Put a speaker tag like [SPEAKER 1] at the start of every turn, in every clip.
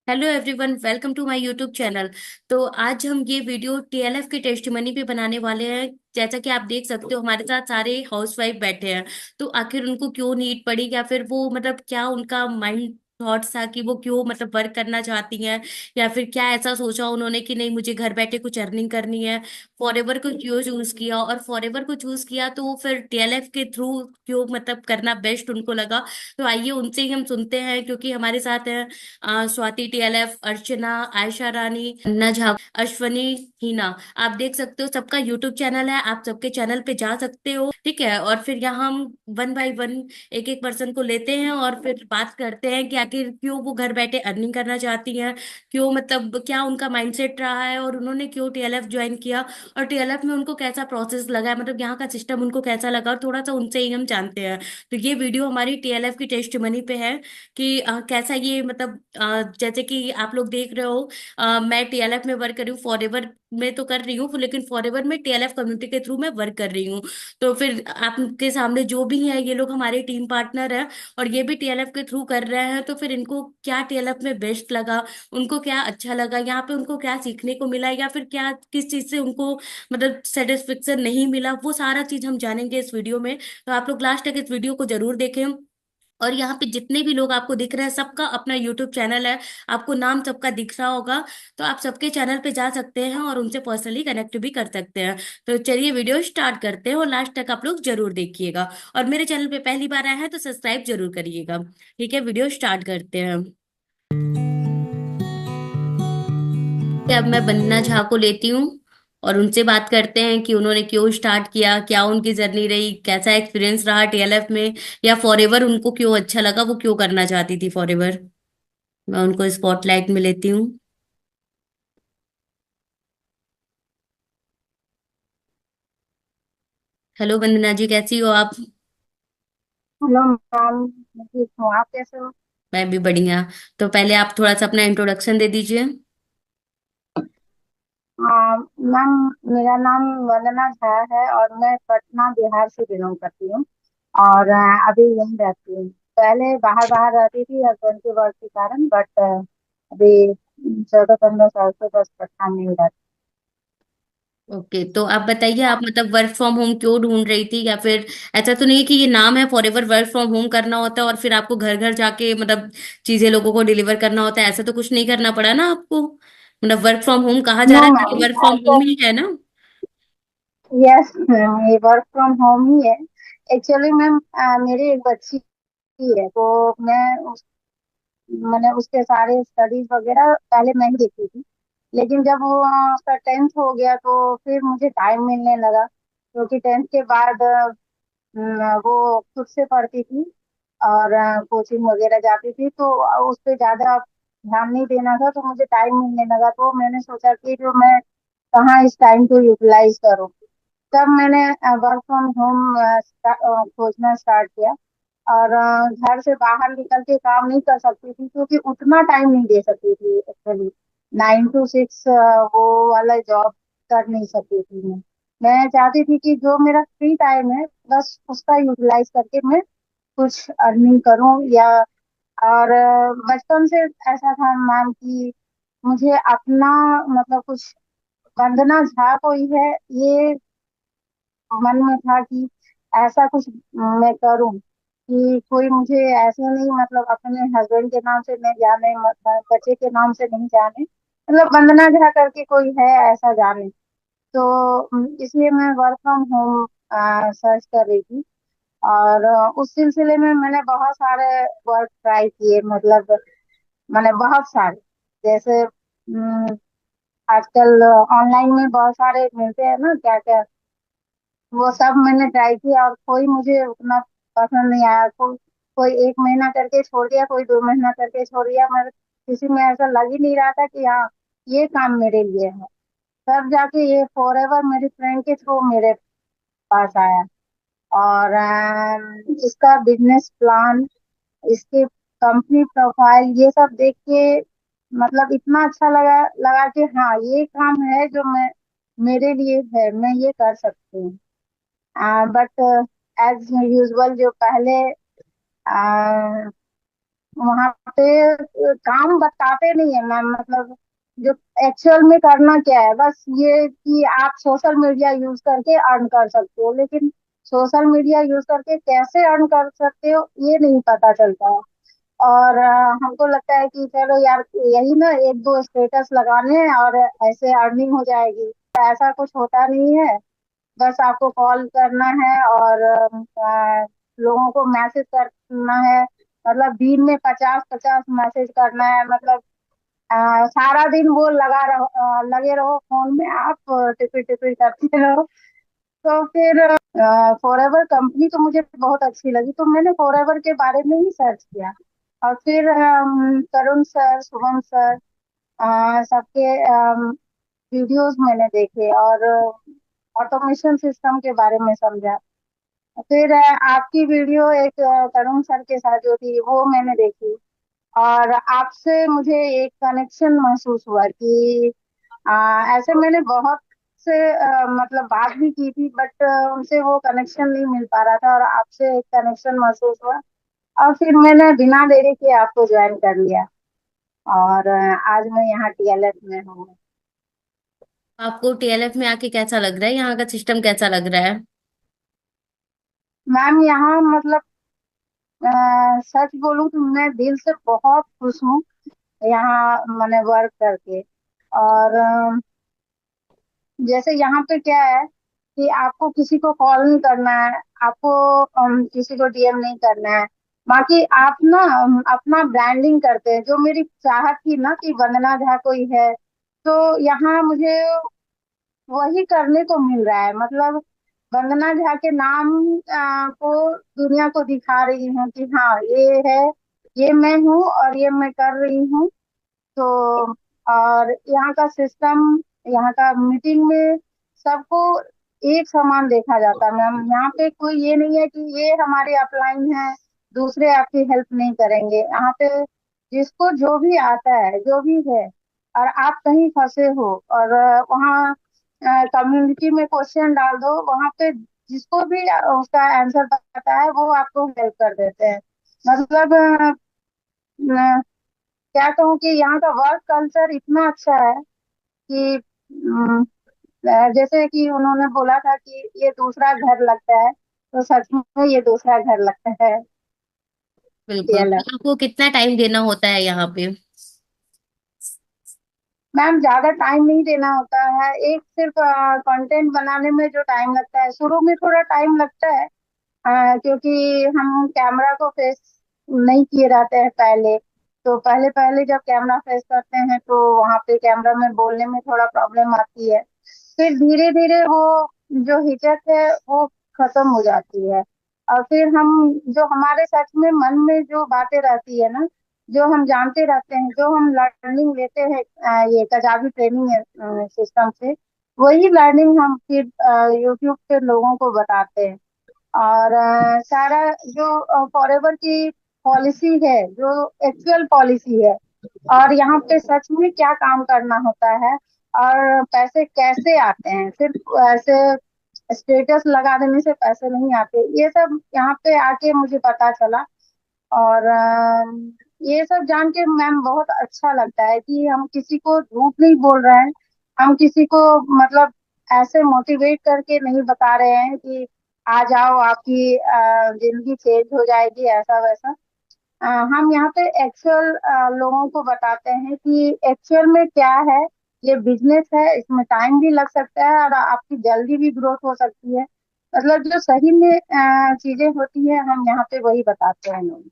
[SPEAKER 1] Hello everyone, welcome to my YouTube channel. तो आज हम ये वीडियो टीएलएफ की टेस्टिमनी पे बनाने वाले हैं। जैसा कि आप देख सकते हो, हमारे साथ सारे हाउसवाइफ बैठे हैं। तो आखिर उनको क्यों नीड पड़ी, या फिर वो मतलब क्या उनका माइंड थॉट्स था कि वो क्यों मतलब वर्क करना चाहती हैं, या फिर क्या ऐसा सोचा उन्होंने कि नहीं मुझे घर बैठे कुछ अर्निंग करनी है। फॉरएवर को क्यों चूज किया, और फॉरएवर को चूज किया तो फिर टीएलएफ के थ्रू क्यों मतलब करना बेस्ट उनको लगा। तो आइए उनसे ही हम सुनते हैं, क्योंकि हमारे साथ हैं स्वाति टीएलएफ, अर्चना, आयशा रानी, अन्ना झा, अश्वनी, हिना। आप देख सकते हो सबका यूट्यूब चैनल है, आप सबके चैनल पे जा सकते हो, ठीक है। और फिर यहाँ हम वन बाय वन एक एक पर्सन को लेते हैं और फिर बात करते हैं कि आखिर क्यों वो घर बैठे अर्निंग करना चाहती हैं, क्यों मतलब क्या उनका माइंडसेट रहा है, और उन्होंने क्यों टीएलएफ ज्वाइन किया, और टीएलएफ में उनको कैसा प्रोसेस लगा है, मतलब यहाँ का सिस्टम उनको कैसा लगा, और थोड़ा सा उनसे ही हम जानते हैं। तो ये वीडियो हमारी टीएलएफ की टेस्टिमनी पे है कि कैसा ये मतलब जैसे कि आप लोग देख रहे हो, मैं टीएलएफ में वर्क कर रही हूँ, फॉरएवर में तो कर रही हूँ, लेकिन फॉरएवर में टीएलएफ कम्युनिटी के थ्रू मैं वर्क कर रही हूँ। तो फिर आपके सामने जो भी है, ये लोग हमारे टीम पार्टनर हैं, और ये भी टीएलएफ के थ्रू कर रहे हैं। तो फिर इनको क्या टीएलएफ में बेस्ट लगा, उनको क्या अच्छा लगा, यहाँ पे उनको क्या सीखने को मिला, या फिर क्या किस चीज से उनको मतलब सेटिस्फेक्शन नहीं मिला, वो सारा चीज हम जानेंगे इस वीडियो में। तो आप लोग लास्ट तक इस वीडियो को जरूर देखें। और यहाँ पे जितने भी लोग आपको दिख रहे हैं, सबका अपना यूट्यूब चैनल है, आपको नाम सबका दिख रहा होगा। तो आप सबके चैनल पे जा सकते हैं और उनसे पर्सनली कनेक्ट भी कर सकते हैं। तो चलिए वीडियो स्टार्ट करते हैं, और लास्ट तक आप लोग जरूर देखिएगा। और मेरे चैनल पे पहली बार आया है तो सब्सक्राइब जरूर करिएगा। ठीक है, वीडियो स्टार्ट करते हैं। अब मैं वंदना झा को लेती हूँ और उनसे बात करते हैं कि उन्होंने क्यों स्टार्ट किया, क्या उनकी जर्नी रही, कैसा एक्सपीरियंस रहा टीएलएफ में, या फॉरएवर उनको क्यों अच्छा लगा, वो क्यों करना चाहती थी फॉरएवर। मैं उनको स्पॉटलाइट में लेती हूँ। हेलो वंदना जी, कैसी हो आप।
[SPEAKER 2] Hello ma'am. मैं ठीक हूँ, आप कैसे हो?
[SPEAKER 1] मैं भी बढ़िया। तो पहले आप थोड़ा सा अपना इंट्रोडक्शन दे दीजिए।
[SPEAKER 2] मैम, मेरा नाम वंदना झा है और मैं पटना बिहार से बिलोंग करती हूँ। और अभी यहीं रहती हूँ। पहले बाहर बाहर रहती थी हस्बैंड के वर्क के कारण, बट अभी 14-15 साल से बस पटना में ही रहती
[SPEAKER 1] ओके, तो आप बताइए, आप मतलब वर्क फ्रॉम होम क्यों ढूंढ रही थी, या फिर ऐसा तो नहीं है कि ये नाम है फॉरएवर वर्क फ्रॉम होम करना होता है और फिर आपको घर घर जाके मतलब चीजें लोगों को डिलीवर करना होता है, ऐसा तो कुछ नहीं करना पड़ा ना आपको। मतलब वर्क फ्रॉम होम कहा
[SPEAKER 2] हूँ।
[SPEAKER 1] जा
[SPEAKER 2] नो
[SPEAKER 1] रहा है तो
[SPEAKER 2] मैम,
[SPEAKER 1] ये वर्क फ्रॉम
[SPEAKER 2] ऐसा।
[SPEAKER 1] होम ही है ना।
[SPEAKER 2] यस मैम, ये वर्क फ्रॉम होम ही है। एक्चुअली मैम, मेरी एक बच्ची है तो मैं मैंने उसके सारे स्टडीज वगैरह पहले मैं ही देखती थी। लेकिन जब वो उसका 10th हो गया तो फिर मुझे टाइम मिलने लगा, क्योंकि 10th के बाद वो खुद से पढ़ती थी और कोचिंग वगैरह जाती थी, तो उस पर ज्यादा ध्यान नहीं देना था, तो मुझे टाइम मिलने लगा। तो मैंने सोचा कि जो मैं कहाँ इस टाइम को यूटिलाइज करूँ। तब मैंने वर्क फ्रॉम होम खोजना स्टार्ट किया। और घर से बाहर निकल के काम नहीं कर सकती थी, क्योंकि उतना टाइम नहीं दे सकती थी एक्चुअली। 9 to 6 वो वाला जॉब कर नहीं सकती थी मैं चाहती थी कि जो मेरा फ्री टाइम है बस उसका यूटिलाइज करके मैं कुछ अर्निंग करूं। या और बचपन से ऐसा था मैम कि मुझे अपना मतलब कुछ वंदना झा कोई है ये मन में था कि ऐसा कुछ मैं करूं कि कोई मुझे ऐसे नहीं, मतलब अपने हस्बैंड के नाम से नहीं जाने, बच्चे के नाम से नहीं जाने, मतलब वंदना झा करके कोई है ऐसा जाने। तो इसलिए मैं वर्क फ्रॉम होम सर्च कर रही थी। और उस सिलसिले में मैंने बहुत सारे वर्क ट्राई किए, मतलब मैंने बहुत सारे, जैसे आजकल ऑनलाइन में बहुत सारे मिलते हैं ना, क्या क्या, वो सब मैंने ट्राई किया और कोई मुझे उतना पसंद नहीं आया। कोई 1 महीना करके छोड़ दिया, कोई 2 महीना करके छोड़ दिया। मैं किसी में ऐसा लग ही नहीं रहा था कि हाँ ये काम मेरे लिए है। तब जाके ये फॉरएवर मेरी फ्रेंड के थ्रू मेरे पास आया। और इसका बिजनेस प्लान, इसके कंपनी प्रोफाइल, ये सब देख के मतलब इतना अच्छा लगा लगा कि हाँ ये काम है जो मैं, मेरे लिए है, मैं ये कर सकती हूँ। बट एज यूजुअल जो पहले वहां पे काम बताते नहीं है मैम, मतलब जो एक्चुअल में करना क्या है, बस ये कि आप सोशल मीडिया यूज करके अर्न कर सकते हो, लेकिन सोशल मीडिया यूज करके कैसे अर्न कर सकते हो ये नहीं पता चलता है। और हमको लगता है कि चलो यार, यही ना एक दो स्टेटस लगाने हैं और ऐसे अर्निंग हो जाएगी, ऐसा कुछ होता नहीं है। बस आपको कॉल करना है और लोगों को मैसेज करना है, मतलब दिन में 50-50 मैसेज करना है, मतलब सारा दिन वो लगे रहो फोन में, आप टिपी टिपी करते रहो। तो फिर फॉरएवर कंपनी तो मुझे बहुत अच्छी लगी, तो मैंने फॉरएवर के बारे में ही सर्च किया। और फिर तरुण सर, शुभम सर, सबके वीडियोस मैंने देखे और ऑटोमेशन सिस्टम के बारे में समझा। फिर आपकी वीडियो एक तरुण सर के साथ जो थी वो मैंने देखी, और आपसे मुझे एक कनेक्शन महसूस हुआ कि ऐसे मैंने बहुत से मतलब बात भी की थी, बट उनसे वो कनेक्शन नहीं मिल पा रहा था, और आपसे एक कनेक्शन महसूस हुआ। और फिर मैंने बिना देरी के आपको ज्वाइन कर लिया, और आज मैं यहाँ टीएलएफ में हूँ।
[SPEAKER 1] आपको टीएलएफ में आके कैसा लग रहा है? यहाँ का सिस्टम कैसा लग रहा है?
[SPEAKER 2] मैम यहाँ मतलब सच बोलूं तो मैं दिल से बहुत खुश हूँ यहाँ मैंने वर्क करके। और जैसे यहाँ पे क्या है कि आपको किसी को कॉल नहीं करना है, आपको किसी को डीएम नहीं करना है। बाकी आप ना अपना ब्रांडिंग करते हैं, जो मेरी चाहत थी ना कि वंदना झा कोई है, तो यहाँ मुझे वही करने को मिल रहा है। मतलब वंदना झा के नाम को दुनिया को दिखा रही हूँ कि हाँ ये है, ये मैं हूँ और ये मैं कर रही हूँ। तो और यहाँ का सिस्टम, यहाँ का मीटिंग में सबको एक समान देखा जाता है मैम। यहाँ पे कोई ये नहीं है कि ये हमारे अपलाइन है, दूसरे आपकी हेल्प नहीं करेंगे। यहाँ पे जिसको जो भी आता है, जो भी है, और आप कहीं फंसे हो और वहाँ कम्युनिटी में क्वेश्चन डाल दो, वहाँ पे जिसको भी उसका आंसर पता है वो आपको हेल्प कर देते हैं। मतलब क्या कहूँ कि यहाँ का वर्क कल्चर इतना अच्छा है कि जैसे कि उन्होंने बोला था कि ये दूसरा घर लगता है, तो सच में ये दूसरा घर लगता है।
[SPEAKER 1] बिल्कुल।
[SPEAKER 2] DLF
[SPEAKER 1] तो आपको कितना टाइम देना होता है यहाँ पे?
[SPEAKER 2] मैम ज्यादा टाइम नहीं देना होता है, एक सिर्फ कंटेंट बनाने में जो टाइम लगता है, शुरू में थोड़ा टाइम लगता है, क्योंकि हम कैमरा को फेस नहीं किए रहते हैं पहले। तो पहले पहले जब कैमरा फेस करते हैं तो वहाँ पे कैमरा में बोलने में थोड़ा प्रॉब्लम आती है। फिर धीरे धीरे वो जो हिचक है वो खत्म हो जाती है। और फिर हम जो हमारे सच में मन में जो बातें रहती है ना, जो हम जानते रहते हैं, जो हम लर्निंग लेते हैं ये कजाबी ट्रेनिंग सिस्टम से, वही लर्निंग हम फिर यूट्यूब पे लोगों को बताते हैं। और सारा जो फॉरएवर की पॉलिसी है, जो एक्चुअल पॉलिसी है, और यहाँ पे सच में क्या काम करना होता है, और पैसे कैसे आते हैं, सिर्फ ऐसे स्टेटस लगा देने से पैसे नहीं आते, ये सब यहाँ पे आके मुझे पता चला। और ये सब जान के मैम बहुत अच्छा लगता है कि हम किसी को झूठ नहीं बोल रहे हैं, हम किसी को मतलब ऐसे मोटिवेट करके नहीं बता रहे हैं कि आ जाओ आपकी जिंदगी चेंज हो जाएगी, ऐसा वैसा। हम यहाँ पे एक्चुअल लोगों को बताते हैं कि एक्चुअल में क्या है। ये बिजनेस है, इसमें टाइम भी लग सकता है और आपकी जल्दी भी ग्रोथ हो सकती है। मतलब जो सही में चीजें होती है, हम यहाँ पे वही बताते हैं लोग।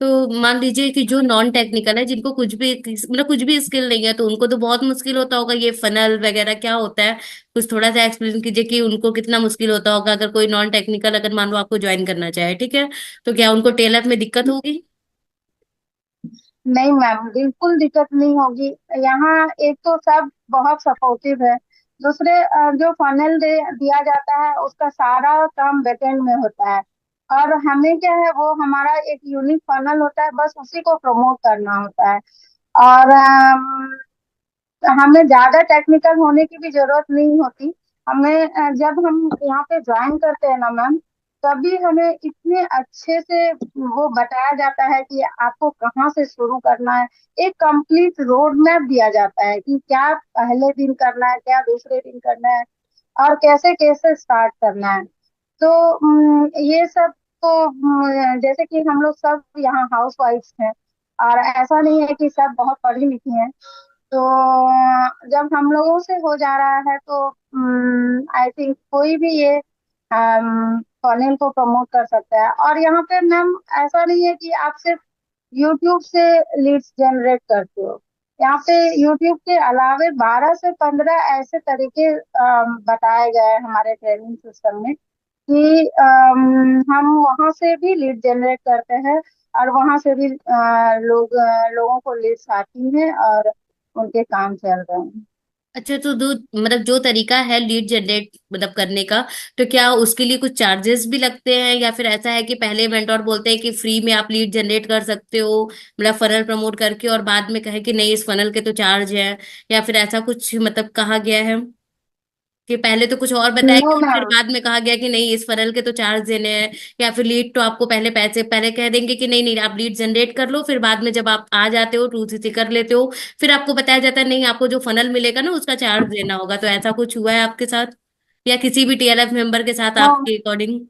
[SPEAKER 1] तो मान लीजिए कि जो नॉन टेक्निकल है, जिनको कुछ भी मतलब कुछ भी स्किल नहीं है, तो उनको तो बहुत मुश्किल होता होगा ये फनल वगैरह क्या होता है। कुछ थोड़ा सा एक्सप्लेन कीजिए कि उनको कितना मुश्किल होता होगा, अगर कोई नॉन टेक्निकल अगर मान लो आपको ज्वाइन करना चाहे, ठीक है, तो क्या उनको टेलर में दिक्कत होगी?
[SPEAKER 2] नहीं मैम, बिल्कुल दिक्कत नहीं होगी। यहाँ एक तो सब बहुत सपोर्टिव है, दूसरे जो फनल दिया जाता है उसका सारा काम बैकएंड में होता है। और हमें क्या है, वो हमारा एक यूनिक फनल होता है, बस उसी को प्रमोट करना होता है। और हमें ज्यादा टेक्निकल होने की भी जरूरत नहीं होती। हमें जब हम यहाँ पे ज्वाइन करते हैं ना मैम, तभी हमें इतने अच्छे से वो बताया जाता है कि आपको कहाँ से शुरू करना है। एक कंप्लीट रोड मैप दिया जाता है कि क्या पहले दिन करना है, क्या दूसरे दिन करना है, और कैसे कैसे स्टार्ट करना है। तो ये सब तो जैसे कि हम लोग सब यहाँ हाउस वाइफ्स हैं, और ऐसा नहीं है कि सब बहुत पढ़ी लिखी हैं। तो जब हम लोगों से हो जा रहा है तो आई थिंक कोई भी ये फनेल को प्रमोट कर सकता है। और यहाँ पे मैम ऐसा नहीं है कि आप सिर्फ यूट्यूब से लीड्स जनरेट करते हो। यहाँ पे यूट्यूब के अलावे 12 से 15 ऐसे तरीके बताए गए हैं हमारे ट्रेनिंग सिस्टम में कि हम वहां से भी लीड जनरेट करते हैं, और वहां से भी लोगों को लीड्स आती हैं और उनके काम चल रहे हैं।
[SPEAKER 1] अच्छा, तो दो मतलब जो तरीका है लीड जनरेट मतलब करने का, तो क्या उसके लिए कुछ चार्जेस भी लगते हैं, या फिर ऐसा है कि पहले मेंटोर बोलते हैं कि फ्री में आप लीड जनरेट कर सकते हो मतलब फनल प्रमोट करके, और बाद में कहे कि नहीं इस फनल के तो चार्ज है, या फिर ऐसा कुछ मतलब कहा गया है कि पहले तो कुछ और बताया
[SPEAKER 2] नो
[SPEAKER 1] गया और फिर
[SPEAKER 2] मैम।
[SPEAKER 1] बाद में कहा गया कि नहीं इस फनल के तो चार्ज देने हैं, या फिर लीड तो आपको पहले पैसे पहले कह देंगे कि नहीं नहीं आप लीड जनरेट कर लो, फिर बाद में जब आप आ जाते हो टू सी कर लेते हो फिर आपको बताया जाता है नहीं आपको जो फनल मिलेगा ना उसका चार्ज देना होगा। तो ऐसा कुछ हुआ है आपके साथ या किसी भी टीएलएफ मेंबर के साथ
[SPEAKER 2] नो,
[SPEAKER 1] आपके अकॉर्डिंग?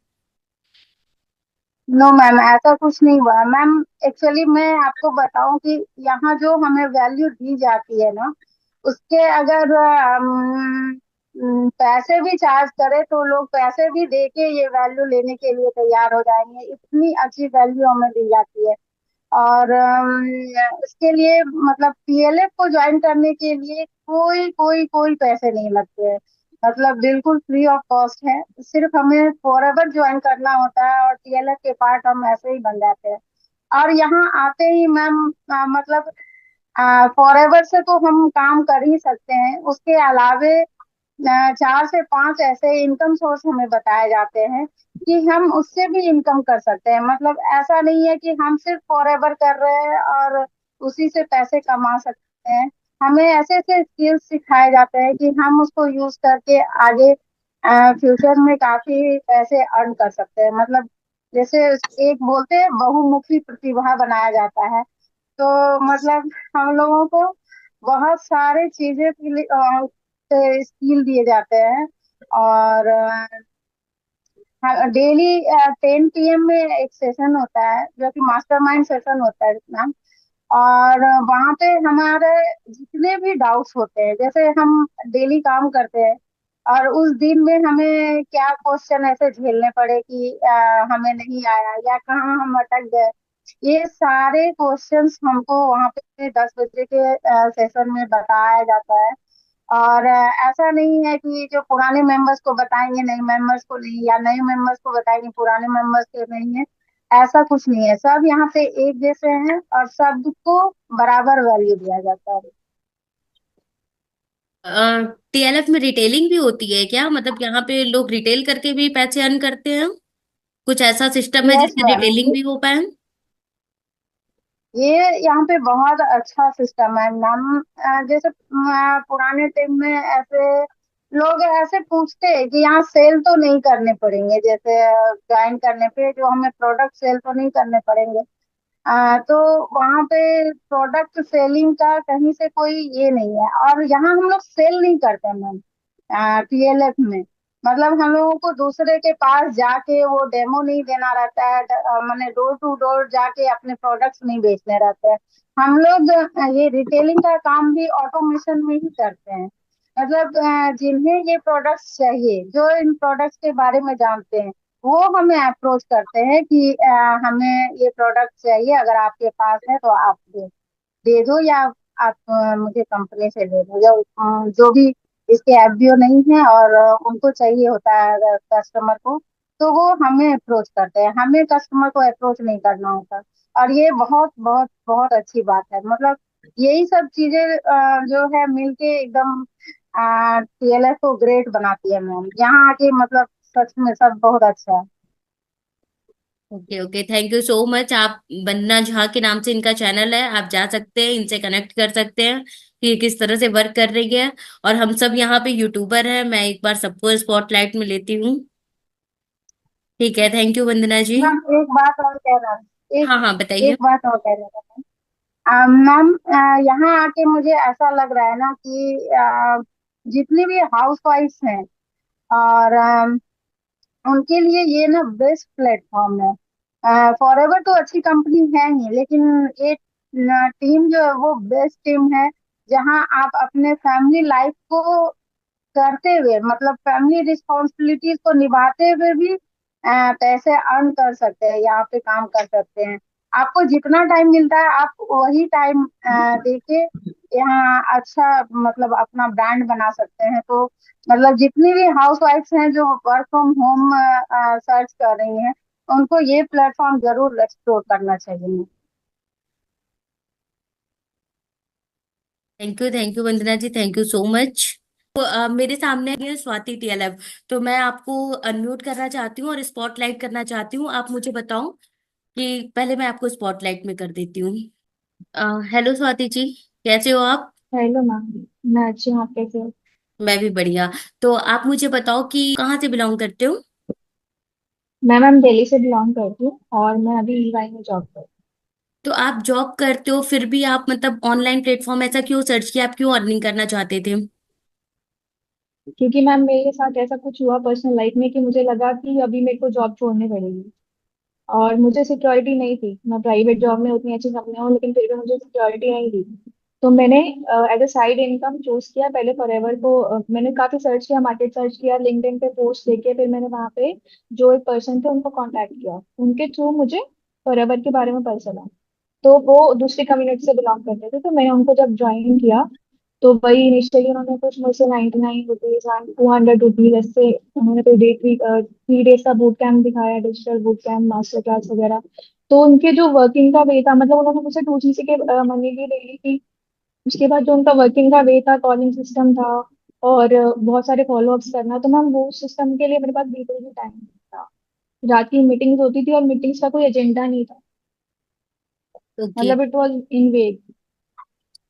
[SPEAKER 2] नो मैम, ऐसा कुछ नहीं हुआ मैम। एक्चुअली मैं आपको बताऊं कि यहाँ जो हमें वैल्यू दी जाती है ना, उसके अगर पैसे भी चार्ज करें तो लोग पैसे भी दे के ये वैल्यू लेने के लिए तैयार हो जाएंगे। इतनी अच्छी वैल्यू हमें दी जाती है। और इसके लिए मतलब पीएलएफ को ज्वाइन करने के लिए कोई कोई कोई पैसे नहीं लगते हैं। मतलब बिल्कुल फ्री ऑफ कॉस्ट है। सिर्फ हमें फॉरएवर ज्वाइन करना होता है और टीएलएफ के पार्ट हम ऐसे ही बन जाते हैं। और यहाँ आते ही मैम मतलब फॉरएवर से तो हम काम कर ही सकते हैं, उसके अलावे 4 से 5 ऐसे इनकम सोर्स हमें बताए जाते हैं कि हम उससे भी इनकम कर सकते हैं। मतलब ऐसा नहीं है कि हम सिर्फ फॉरएवर कर रहे हैं और उसी से पैसे कमा सकते हैं। हमें ऐसे ऐसे स्किल्स सिखाए जाते हैं कि हम उसको यूज करके आगे फ्यूचर में काफी पैसे अर्न कर सकते हैं। मतलब जैसे एक बोलते हैं बहुमुखी प्रतिभा बनाया जाता है। तो मतलब हम लोगों को बहुत सारे चीजें के लिए स्किल दिए जाते हैं। और डेली 10 PM में एक सेशन होता है जो कि मास्टरमाइंड सेशन होता है मैम। और वहाँ पे हमारे जितने भी डाउट्स होते हैं, जैसे हम डेली काम करते हैं और उस दिन में हमें क्या क्वेश्चन ऐसे झेलने पड़े कि हमें नहीं आया या कहाँ हम अटक गए, ये सारे क्वेश्चंस हमको वहाँ पे 10 बजे के सेशन में बताया जाता है। और ऐसा नहीं है कि जो पुराने मेंबर्स को बताएंगे नए मेंबर्स को नहीं, या नए मेंबर्स को बताएंगे पुराने मेंबर्स को नहीं है। ऐसा कुछ नहीं है, सब यहाँ पे एक जैसे हैं और सबको बराबर वैल्यू दिया जाता है।
[SPEAKER 1] टीएलएफ में रिटेलिंग भी होती है क्या? मतलब यहाँ पे लोग रिटेल करके भी पैसे अर्न करते हैं? कुछ ऐसा सिस्टम है
[SPEAKER 2] यस
[SPEAKER 1] जिससे
[SPEAKER 2] मैम,
[SPEAKER 1] रिटेलिंग भी हो पाए?
[SPEAKER 2] ये यहाँ पे बहुत अच्छा सिस्टम है मैम। जैसे पुराने टाइम में ऐसे लोग ऐसे पूछते हैं कि यहाँ सेल तो नहीं करने पड़ेंगे, जैसे ज्वाइन करने पे जो हमें प्रोडक्ट सेल तो नहीं करने पड़ेंगे। तो वहाँ पे प्रोडक्ट सेलिंग का कहीं से कोई ये नहीं है। और यहाँ हम लोग सेल नहीं करते मैम पीएलएफ में। मतलब हम लोगों को दूसरे के पास जाके वो डेमो नहीं देना रहता है, मैंने डोर टू डोर जाके अपने प्रोडक्ट्स नहीं बेचने रहते हैं। हम लोग ये रिटेलिंग का काम भी ऑटोमेशन में ही करते हैं। मतलब जिन्हें ये प्रोडक्ट्स चाहिए, जो इन प्रोडक्ट्स के बारे में जानते हैं, वो हमें अप्रोच करते हैं कि हमें ये प्रोडक्ट चाहिए, अगर आपके पास है तो आप दे दो, या आप मुझे कंपनी से दे दो, या जो भी इसके एफबीओ नहीं है और उनको चाहिए होता है अगर कस्टमर को, तो वो हमें अप्रोच करते हैं। हमें कस्टमर को अप्रोच नहीं करना होता। और ये बहुत बहुत बहुत अच्छी बात है। मतलब यही सब चीजें जो है मिलके एकदम टीएलएफ को ग्रेट बनाती है मैम। यहाँ आके मतलब सच में सब बहुत अच्छा है।
[SPEAKER 1] Okay okay, thank you so much. आप वंदना झा के नाम से इनका चैनल है, आप जा सकते हैं इनसे कनेक्ट कर सकते हैं कि ये किस तरह से वर्क कर रही है। और हम सब यहाँ पे यूट्यूबर हैं, मैं एक बार सबको स्पॉटलाइट में लेती हूँ। ठीक है, thank you Vandana ji.
[SPEAKER 2] Ma'am एक बात और कह रहा एक
[SPEAKER 1] हाँ हाँ, बताइए।
[SPEAKER 2] एक बात और कह रहा था मैम। यहाँ आके मुझे ऐसा लग रहा है ना कि जितनी भी हाउस वाइफ्स हैं और उनके लिए ये ना बेस्ट प्लेटफॉर्म है। फॉरएवर तो अच्छी कंपनी है ही, लेकिन एक टीम जो है वो बेस्ट टीम है, जहाँ आप अपने फैमिली लाइफ को करते हुए, मतलब फैमिली रिस्पॉन्सिबिलिटीज को निभाते हुए भी पैसे अर्न कर सकते हैं, यहाँ पे काम कर सकते हैं। आपको जितना टाइम मिलता है आप वही टाइम देके यहाँ अच्छा मतलब अपना ब्रांड बना सकते हैं। तो मतलब जितनी भी हाउस वाइफ्स हैं जो वर्क फ्रॉम होम सर्च कर रही हैं, उनको ये प्लेटफॉर्म जरूर एक्सप्लोर करना चाहिए।
[SPEAKER 1] Thank you Vandana ji, thank you so much. तो मेरे सामने है स्वाति टीएलएफ। तो मैं आपको अनम्यूट करना चाहती हूँ और स्पॉटलाइट करना चाहती हूँ। आप मुझे बताओ कि पहले मैं आपको स्पॉटलाइट में कर देती हूँ। हेलो स्वाति जी, कैसे हो आप?
[SPEAKER 2] Hello ma'am. मैं अच्छी हूँ, आप कैसे हो?
[SPEAKER 1] मैं भी बढ़िया। तो आप मुझे बताओ कि कहाँ से बिलोंग करते हो?
[SPEAKER 2] मैं मैम दिल्ली से बिलोंग करती हूँ और मैं अभी ईवाई में जॉब करती
[SPEAKER 1] तो आप जॉब करते हो फिर भी आप मतलब ऑनलाइन प्लेटफॉर्म ऐसा क्यों सर्च किया? आप क्यों अर्निंग करना चाहते थे?
[SPEAKER 2] हूँ, क्योंकि मैम मेरे साथ ऐसा कुछ हुआ पर्सनल लाइफ में कि मुझे लगा कि अभी मेरे को जॉब छोड़नी पड़ेगी। और मुझे सिक्योरिटी नहीं थी, मैं प्राइवेट जॉब में उतनी अच्छी कंपनी हूँ लेकिन फिर भी मुझे सिक्योरिटी नहीं थी। तो मैंने as a side income choose किया पहले फॉरएवर को। मैंने काफी सर्च किया, मार्केट सर्च किया, लिंक्डइन पे पोस्ट देखे, फिर मैंने वहाँ पे जो एक पर्सन थे उनको कांटेक्ट किया, उनके थ्रू मुझे फॉरएवर के बारे में पता चला। तो वो दूसरी कम्युनिटी से बिलोंग करते थे, तो मैंने उनको जब ज्वाइन किया तो वही इनिशियली उन्होंने कुछ मुझसे 99 रुपीज एंड 200 रुपीज ऐसे उन्होंने कोई डे 3 डेज का बूट कैंप दिखाया, digital boot camp, master class वगैरह। तो उनके जो वर्किंग का वे था, मतलब उन्होंने मुझे 2 GC के मनी भी ले ली थी। उसके बाद जो उनका वर्किंग का वे था, कॉलिंग सिस्टम था और बहुत सारे फॉलोअप्स करना, तो मैम वो सिस्टम के लिए मेरे पास बिल्कुल भी टाइम नहीं था। रात की मीटिंग्स होती थी और मीटिंग्स का कोई एजेंडा नहीं था,
[SPEAKER 1] ओके।
[SPEAKER 2] मतलब इट वॉज इन वेग।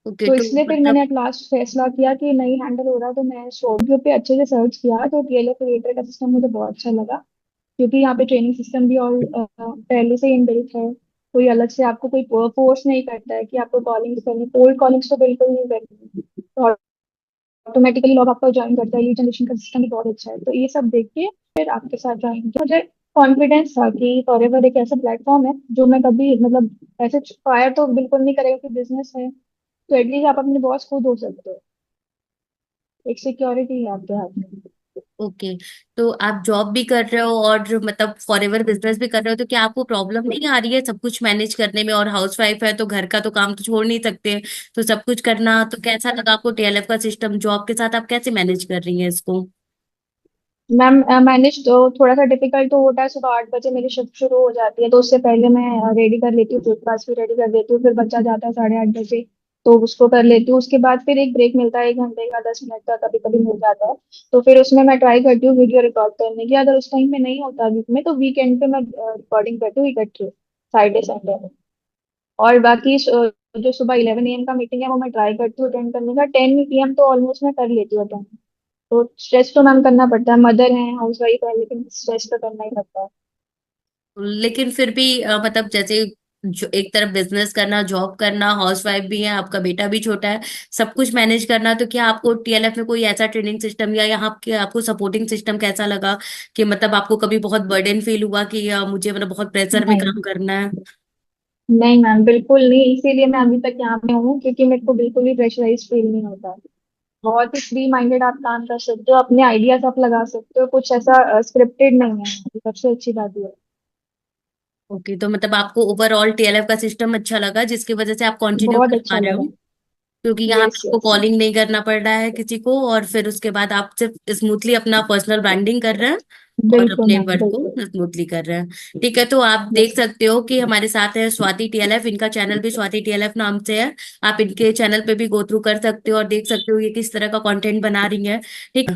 [SPEAKER 1] ओके,
[SPEAKER 2] तो
[SPEAKER 1] तो
[SPEAKER 2] इसलिए फिर मैंने
[SPEAKER 1] मतलब
[SPEAKER 2] एट लास्ट फैसला किया कि नहीं हैंडल हो रहा, तो मैं शॉपियो पे अच्छे से सर्च किया, तो टीएलए क्रिएटर का सिस्टम मुझे बहुत अच्छा लगा। क्योंकि यहाँ पे ट्रेनिंग सिस्टम भी और पहले से इनबिल्ट है। कोई अलग से आपको कोई फोर्स नहीं करता है कि आपको कॉलिंग करनी, कोल्ड कॉलिंग्स तो बिल्कुल नहीं करनी। तो ऑटोमेटिकली लोग आपको ज्वाइन करता है, लीड जनरेशन का सिस्टम भी बहुत अच्छा है। तो ये सब देख के फिर आपके साथ ज्वाइन किया। मुझे कॉन्फिडेंस था कि फॉरएवर एक ऐसा प्लेटफॉर्म है जो मैं कभी मतलब ऐसे फायर तो बिल्कुल नहीं करेगा कि बिजनेस है, तो एटलीस्ट आप अपने बॉस खुद हो सकते हो, एक सिक्योरिटी है आपके हाथ में।
[SPEAKER 1] ओके, तो आप जॉब भी कर रहे हो और मतलब फॉरएवर बिजनेस भी कर रहे हो, तो क्या आपको प्रॉब्लम नहीं आ रही है सब कुछ मैनेज करने में? और हाउस वाइफ है तो घर का तो काम तो छोड़ नहीं सकते, तो सब कुछ करना, तो कैसा लगा आपको टीएलएफ का सिस्टम? जॉब के साथ आप कैसे मैनेज कर रही हैं इसको?
[SPEAKER 2] मैम मैनेज तो थोड़ा सा डिफिकल्ट तो होता है। सुबह 8 बजे मेरी शिफ्ट शुरू हो जाती है, तो उससे पहले मैं रेडी कर लेती हूँ, ब्रेकफास्ट भी रेडी कर लेती हूँ, फिर बच्चा जाता है 8:30 बजे, तो उसको कर लेती हूँ। उसके बाद फिर एक ब्रेक मिलता है 1 घंटे का, 10 मिनट का कभी कभी मिल जाता है। तो फिर उसमें मैं ट्राई करती हूँ वीडियो रिकॉर्ड करने की। अगर उस टाइम में नहीं होता वीक में, तो वीकेंड पे मैं रिकॉर्डिंग करती हूँ इकट्ठे, फ्राइडे संडे में। और बाकी जो सुबह 11 AM का मीटिंग है वो मैं ट्राई करती हूँ अटेंड करने का। 10 PM तो ऑलमोस्ट मैं कर लेती हूँ attend। तो स्ट्रेस तो मैम करना पड़ता है, मदर है, हाउस वाइफ है, लेकिन स्ट्रेस तो करना ही पड़ता है।
[SPEAKER 1] लेकिन फिर भी मतलब जैसे जो एक तरफ बिजनेस करना, जॉब करना, हाउस वाइफ भी है, आपका बेटा भी छोटा है, सब कुछ मैनेज करना, तो क्या आपको टीएलएफ में कोई ऐसा ट्रेनिंग सिस्टम या यहाँ के आपको सपोर्टिंग सिस्टम कैसा लगा? कि मतलब आपको कभी बहुत बर्डन फील हुआ कि मुझे मतलब बहुत प्रेशर में
[SPEAKER 2] नहीं,
[SPEAKER 1] काम करना है?
[SPEAKER 2] नहीं मैम, बिल्कुल नहीं। इसीलिए मैं अभी तक यहाँ पे हूँ, क्योंकि मेरे को बिल्कुल ही प्रेशराइज फील नहीं होता। बहुत ही फ्री माइंडेड आप काम कर सकते हो, अपने आइडियाज आप लगा सकते हो, कुछ ऐसा स्क्रिप्टेड नहीं है। ये सबसे अच्छी बात ये है।
[SPEAKER 1] ओके, तो मतलब आपको ओवरऑल टीएलएफ का सिस्टम अच्छा लगा जिसकी वजह से आप कंटिन्यू
[SPEAKER 2] बहुत
[SPEAKER 1] कर पा
[SPEAKER 2] अच्छा
[SPEAKER 1] रहे हो?
[SPEAKER 2] लगा।
[SPEAKER 1] क्योंकि यहाँ पे
[SPEAKER 2] यस
[SPEAKER 1] आपको
[SPEAKER 2] यस।
[SPEAKER 1] कॉलिंग नहीं करना पड़ रहा है किसी को, और फिर उसके बाद आप सिर्फ स्मूथली अपना पर्सनल ब्रांडिंग कर रहे हैं और
[SPEAKER 2] बिल्कुल
[SPEAKER 1] अपने
[SPEAKER 2] मैम,
[SPEAKER 1] वर्क
[SPEAKER 2] बिल्कुल।
[SPEAKER 1] को स्मूथली कर रहे हैं। ठीक है, तो आप
[SPEAKER 2] यस।
[SPEAKER 1] देख सकते हो कि हमारे साथ है स्वाति टीएलएफ। इनका चैनल भी स्वाति टीएलएफ नाम से है। आप इनके चैनल पे भी गो थ्रू कर सकते हो और देख सकते हो ये किस तरह का कंटेंट बना रही है। ठीक।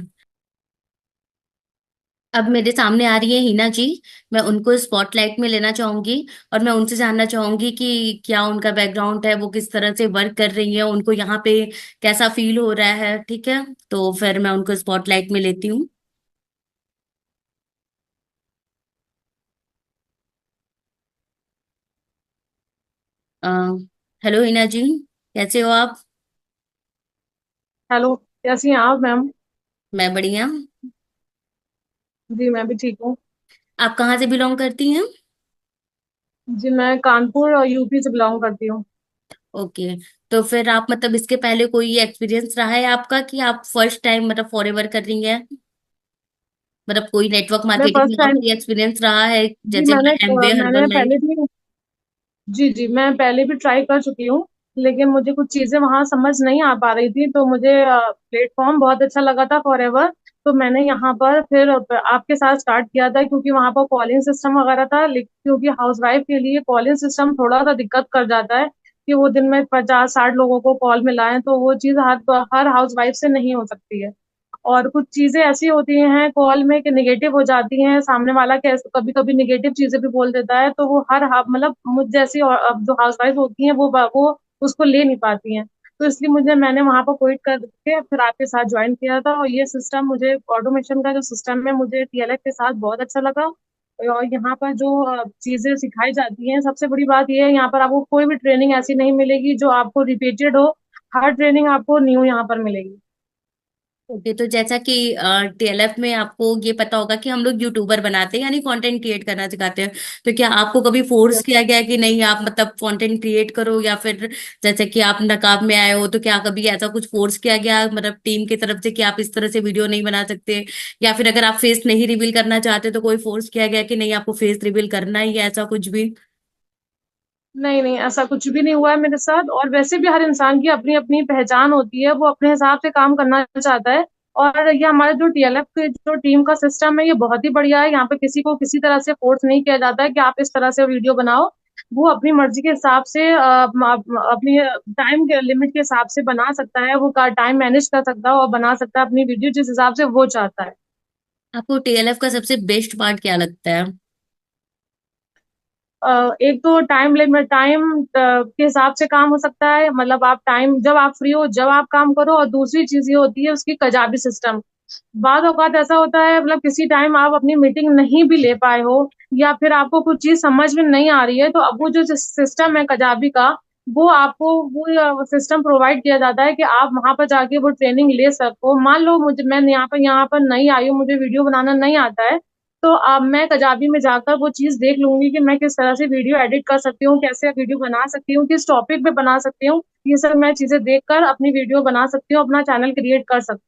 [SPEAKER 1] अब मेरे सामने आ रही है हिना जी। मैं उनको स्पॉटलाइट में लेना चाहूंगी और मैं उनसे जानना चाहूंगी कि क्या उनका बैकग्राउंड है, वो किस तरह से वर्क कर रही है, उनको यहाँ पे कैसा फील हो रहा है। ठीक है, तो फिर मैं उनको स्पॉटलाइट में लेती हूँ। अ, हेलो हिना जी, कैसे हो आप?
[SPEAKER 3] हेलो। कैसी हैं आप मैम?
[SPEAKER 1] मैं बढ़िया।
[SPEAKER 3] जी मैं भी ठीक हूँ।
[SPEAKER 1] आप कहाँ से बिलोंग करती हैं?
[SPEAKER 3] जी मैं कानपुर और यूपी से बिलोंग करती हूँ।
[SPEAKER 1] ओके। तो फिर आप मतलब इसके पहले कोई एक्सपीरियंस रहा है आपका कि आप फर्स्ट टाइम मतलब फॉरएवर कर रही हैं? मतलब कोई नेटवर्क
[SPEAKER 3] मैं
[SPEAKER 1] मार्केटिंग
[SPEAKER 3] फर्स्ट
[SPEAKER 1] में और
[SPEAKER 3] टाइम।
[SPEAKER 1] कोई एक्सपीरियंस रहा है?
[SPEAKER 3] जी
[SPEAKER 1] जैसे
[SPEAKER 3] मैंने
[SPEAKER 1] कि एमवे
[SPEAKER 3] मैंने
[SPEAKER 1] हर्बल लाइफ।
[SPEAKER 3] पहले भी। जी जी मैं पहले भी ट्राई कर चुकी हूँ। लेकिन मुझे कुछ चीजें वहां समझ नहीं आ पा रही थी, तो मुझे प्लेटफॉर्म बहुत अच्छा लगा था फॉरएवर। तो मैंने यहाँ पर फिर आपके साथ स्टार्ट किया था, क्योंकि वहां पर कॉलिंग सिस्टम वगैरह था, क्योंकि हाउस वाइफ के लिए कॉलिंग सिस्टम थोड़ा सा दिक्कत कर जाता है कि वो दिन में 50-60 लोगों को कॉल मिलाएं, तो वो चीज हर हर हाउस वाइफ से नहीं हो सकती है। और कुछ चीजें ऐसी होती हैं कॉल में कि निगेटिव हो जाती हैं, सामने वाला कैसे कभी कभी निगेटिव चीजें भी बोल देता है, तो वो मतलब मुझ जैसी और अब जो हाउस वाइफ होती हैं वो उसको ले नहीं पाती हैं। तो इसलिए मैंने वहां पर क्विट करके फिर आपके साथ ज्वाइन किया था, और ये सिस्टम मुझे ऑटोमेशन का जो सिस्टम है मुझे टीएलएफ के साथ बहुत अच्छा लगा। और यहाँ पर जो चीजें सिखाई जाती हैं, सबसे बड़ी बात ये है यहाँ पर आपको कोई भी ट्रेनिंग ऐसी नहीं मिलेगी जो आपको रिपीटेड हो। हर ट्रेनिंग आपको न्यू यहाँ पर मिलेगी।
[SPEAKER 1] ओके, तो जैसा कि टीएलएफ में आपको ये पता होगा कि हम लोग यूट्यूबर बनाते हैं यानी कंटेंट क्रिएट करना सिखाते हैं। तो क्या आपको कभी फोर्स किया गया है कि नहीं आप मतलब कंटेंट क्रिएट करो, या फिर जैसे कि आप नकाब में आए हो तो क्या कभी ऐसा कुछ फोर्स किया गया मतलब टीम की तरफ से कि आप इस तरह से वीडियो नहीं बना सकते? या फिर अगर आप फेस नहीं रिवील करना चाहते तो कोई फोर्स किया गया कि नहीं आपको फेस रिवील करना ही है, ऐसा कुछ भी?
[SPEAKER 3] नहीं नहीं, ऐसा कुछ भी नहीं हुआ है मेरे साथ। और वैसे भी हर इंसान की अपनी अपनी पहचान होती है, वो अपने हिसाब से काम करना चाहता है। और ये हमारा जो टीएलएफ के जो टीम का सिस्टम है ये बहुत ही बढ़िया है। यहाँ पे किसी को किसी तरह से फोर्स नहीं किया जाता है कि आप इस तरह से वीडियो बनाओ। वो अपनी मर्जी के हिसाब से अपनी टाइम के लिमिट के हिसाब से बना सकता है, वो टाइम मैनेज कर सकता है और बना सकता है अपनी वीडियो जिस हिसाब से वो चाहता है।
[SPEAKER 1] आपको टीएलएफ का सबसे बेस्ट पार्ट क्या लगता है?
[SPEAKER 3] एक तो टाइम लिमिट, टाइम के हिसाब से काम हो सकता है, मतलब आप टाइम जब आप फ्री हो जब आप काम करो। और दूसरी चीज ये होती है उसकी कजाबी सिस्टम। बाद औकात ऐसा होता है, मतलब किसी टाइम आप अपनी मीटिंग नहीं भी ले पाए हो, या फिर आपको कुछ चीज समझ में नहीं आ रही है, तो अब वो जो सिस्टम है कजाबी का, वो आपको वो सिस्टम प्रोवाइड किया जाता है कि आप वहां पर जाके वो ट्रेनिंग ले सको। मान लो मुझे मैं यहाँ पर नई आई हूँ, मुझे वीडियो बनाना नहीं आता है, तो अब मैं कजाबी में जाकर वो चीज देख लूंगी कि मैं किस तरह से वीडियो एडिट कर सकती हूँ, कैसे वीडियो बना सकती हूँ, किस टॉपिक पे बना सकती हूँ। ये सब मैं चीजें देखकर अपनी वीडियो बना सकती हूँ, अपना चैनल क्रिएट कर सकती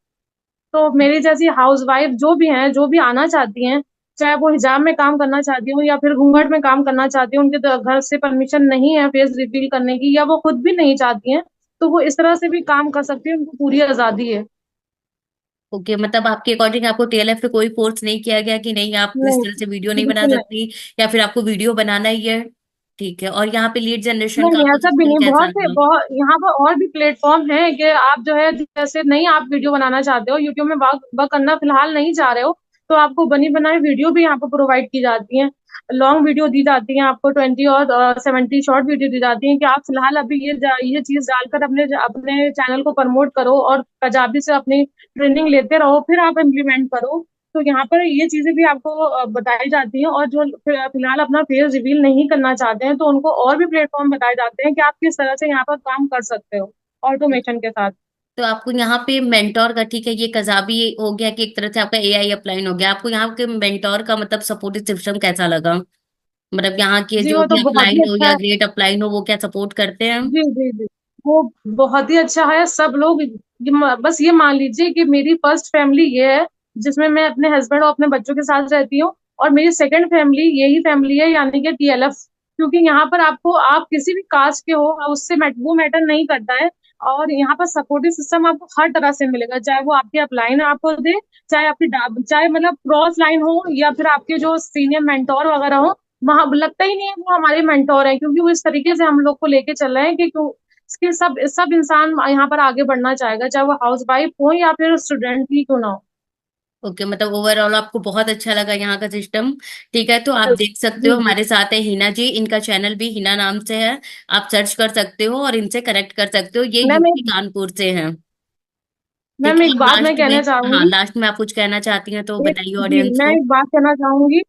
[SPEAKER 3] हूँ। तो मेरी जैसी हाउस वाइफ जो भी हैं, जो भी आना चाहती हैं, चाहे वो हिजाब में काम करना चाहती हूँ या फिर घूंघट में काम करना चाहती हूँ, उनके तो घर से परमिशन नहीं है फेस रिवील करने की, या वो खुद भी नहीं चाहती हैं, तो वो इस तरह से भी काम कर सकती है, उनको पूरी आजादी है।
[SPEAKER 1] ओके, मतलब आपके अकॉर्डिंग आपको टीएलएफ पे कोई फोर्स नहीं किया गया कि नहीं आप इस
[SPEAKER 3] नहीं,
[SPEAKER 1] तरह से वीडियो नहीं बना
[SPEAKER 3] बिल्कुल नहीं।
[SPEAKER 1] सकती, या फिर आपको वीडियो बनाना ही है? ठीक है। और यहाँ पे लीड जनरेशन
[SPEAKER 3] नहीं
[SPEAKER 1] का
[SPEAKER 3] नहीं,
[SPEAKER 1] आपका
[SPEAKER 3] ऐसा भी
[SPEAKER 1] सिस्टम
[SPEAKER 3] नहीं।
[SPEAKER 1] कैसा
[SPEAKER 3] बहुत से
[SPEAKER 1] था?
[SPEAKER 3] बहुत यहाँ पर और भी प्लेटफॉर्म है कि आप जो है, जैसे नहीं आप वीडियो बनाना चाहते हो, यूट्यूब में वर्क करना फिलहाल नहीं चाह रहे हो, तो आपको बनी बनाई वीडियो भी यहाँ पर प्रोवाइड की जाती है। लॉन्ग वीडियो दी जाती है आपको, 20 और 70 शॉर्ट वीडियो दी जाती है कि आप फिलहाल अभी ये चीज डालकर अपने अपने चैनल को प्रमोट करो और पंजाबी से अपनी ट्रेनिंग लेते रहो, फिर आप इम्प्लीमेंट करो। तो यहाँ पर ये चीजें भी आपको बताई जाती हैं। और जो फिलहाल अपना फेस रिवील नहीं करना चाहते हैं, तो उनको और भी प्लेटफॉर्म बताए जाते हैं कि आप किस तरह से यहाँ पर काम कर सकते हो ऑटोमेशन के साथ।
[SPEAKER 1] तो आपको यहाँ पे मेंटोर का, ठीक है ये कजाबी हो गया कि एक तरह से आपका एआई अप्लाइन हो गया, आपको यहाँ के मेंटोर का मतलब सपोर्टिव सिस्टम कैसा लगा? मतलब यहाँ के
[SPEAKER 3] जी
[SPEAKER 1] जो
[SPEAKER 3] वो तो
[SPEAKER 1] भी
[SPEAKER 3] बहुत ही
[SPEAKER 1] अपलाइन हो
[SPEAKER 3] अच्छा
[SPEAKER 1] या
[SPEAKER 3] है।
[SPEAKER 1] ग्रेट अपलाइन हो वो क्या सपोर्ट करते हैं?
[SPEAKER 3] जी जी जी, वो बहुत ही अच्छा है। सब लोग बस ये मान लीजिए कि मेरी फर्स्ट फैमिली ये है जिसमें मैं अपने हस्बैंड और अपने बच्चों के साथ रहती हूँ, और मेरी सेकंड फैमिली यही फैमिली है, यानी कि टीएलएफ। क्योंकि यहाँ पर आपको, आप किसी भी कास्ट के हो, उससे वो मैटर नहीं करता है। और यहाँ पर सपोर्टिव सिस्टम आपको हर तरह से मिलेगा, चाहे वो आपके अपलाइन आपको दे, चाहे चाहे मतलब क्रॉस लाइन हो, या फिर आपके जो सीनियर मेंटोर वगैरह हो। वहां लगता ही नहीं है वो हमारे मेंटोर है, क्योंकि वो इस तरीके से हम लोग को लेके चल रहे हैं कि क्यों इसके सब सब इंसान यहाँ पर आगे बढ़ना चाहेगा, चाहे वो हाउस वाइफ हो या फिर स्टूडेंट ही क्यों ना हो।
[SPEAKER 1] ओके, मतलब ओवरऑल आपको बहुत अच्छा लगा यहाँ का सिस्टम। ठीक है, तो आप देख सकते
[SPEAKER 3] जी
[SPEAKER 1] हो
[SPEAKER 3] जी।
[SPEAKER 1] हमारे साथ है हिना जी, इनका चैनल भी हिना नाम से है। आप सर्च कर सकते हो और इनसे कनेक्ट कर सकते हो, ये
[SPEAKER 3] मैम
[SPEAKER 1] यूपी
[SPEAKER 3] एक
[SPEAKER 1] कानपुर से हैं। ठीक
[SPEAKER 3] मैम
[SPEAKER 1] है,
[SPEAKER 3] एक
[SPEAKER 1] और
[SPEAKER 3] बात मैं
[SPEAKER 1] लास्ट में,
[SPEAKER 3] कहना
[SPEAKER 1] हाँ
[SPEAKER 3] चाहूंगी।
[SPEAKER 1] लास्ट में आप कुछ कहना चाहती हैं तो
[SPEAKER 3] एक
[SPEAKER 1] बताइए
[SPEAKER 3] जी
[SPEAKER 1] ऑडियंस
[SPEAKER 3] मैं
[SPEAKER 1] को।
[SPEAKER 3] एक बात कहना चाहूंगी।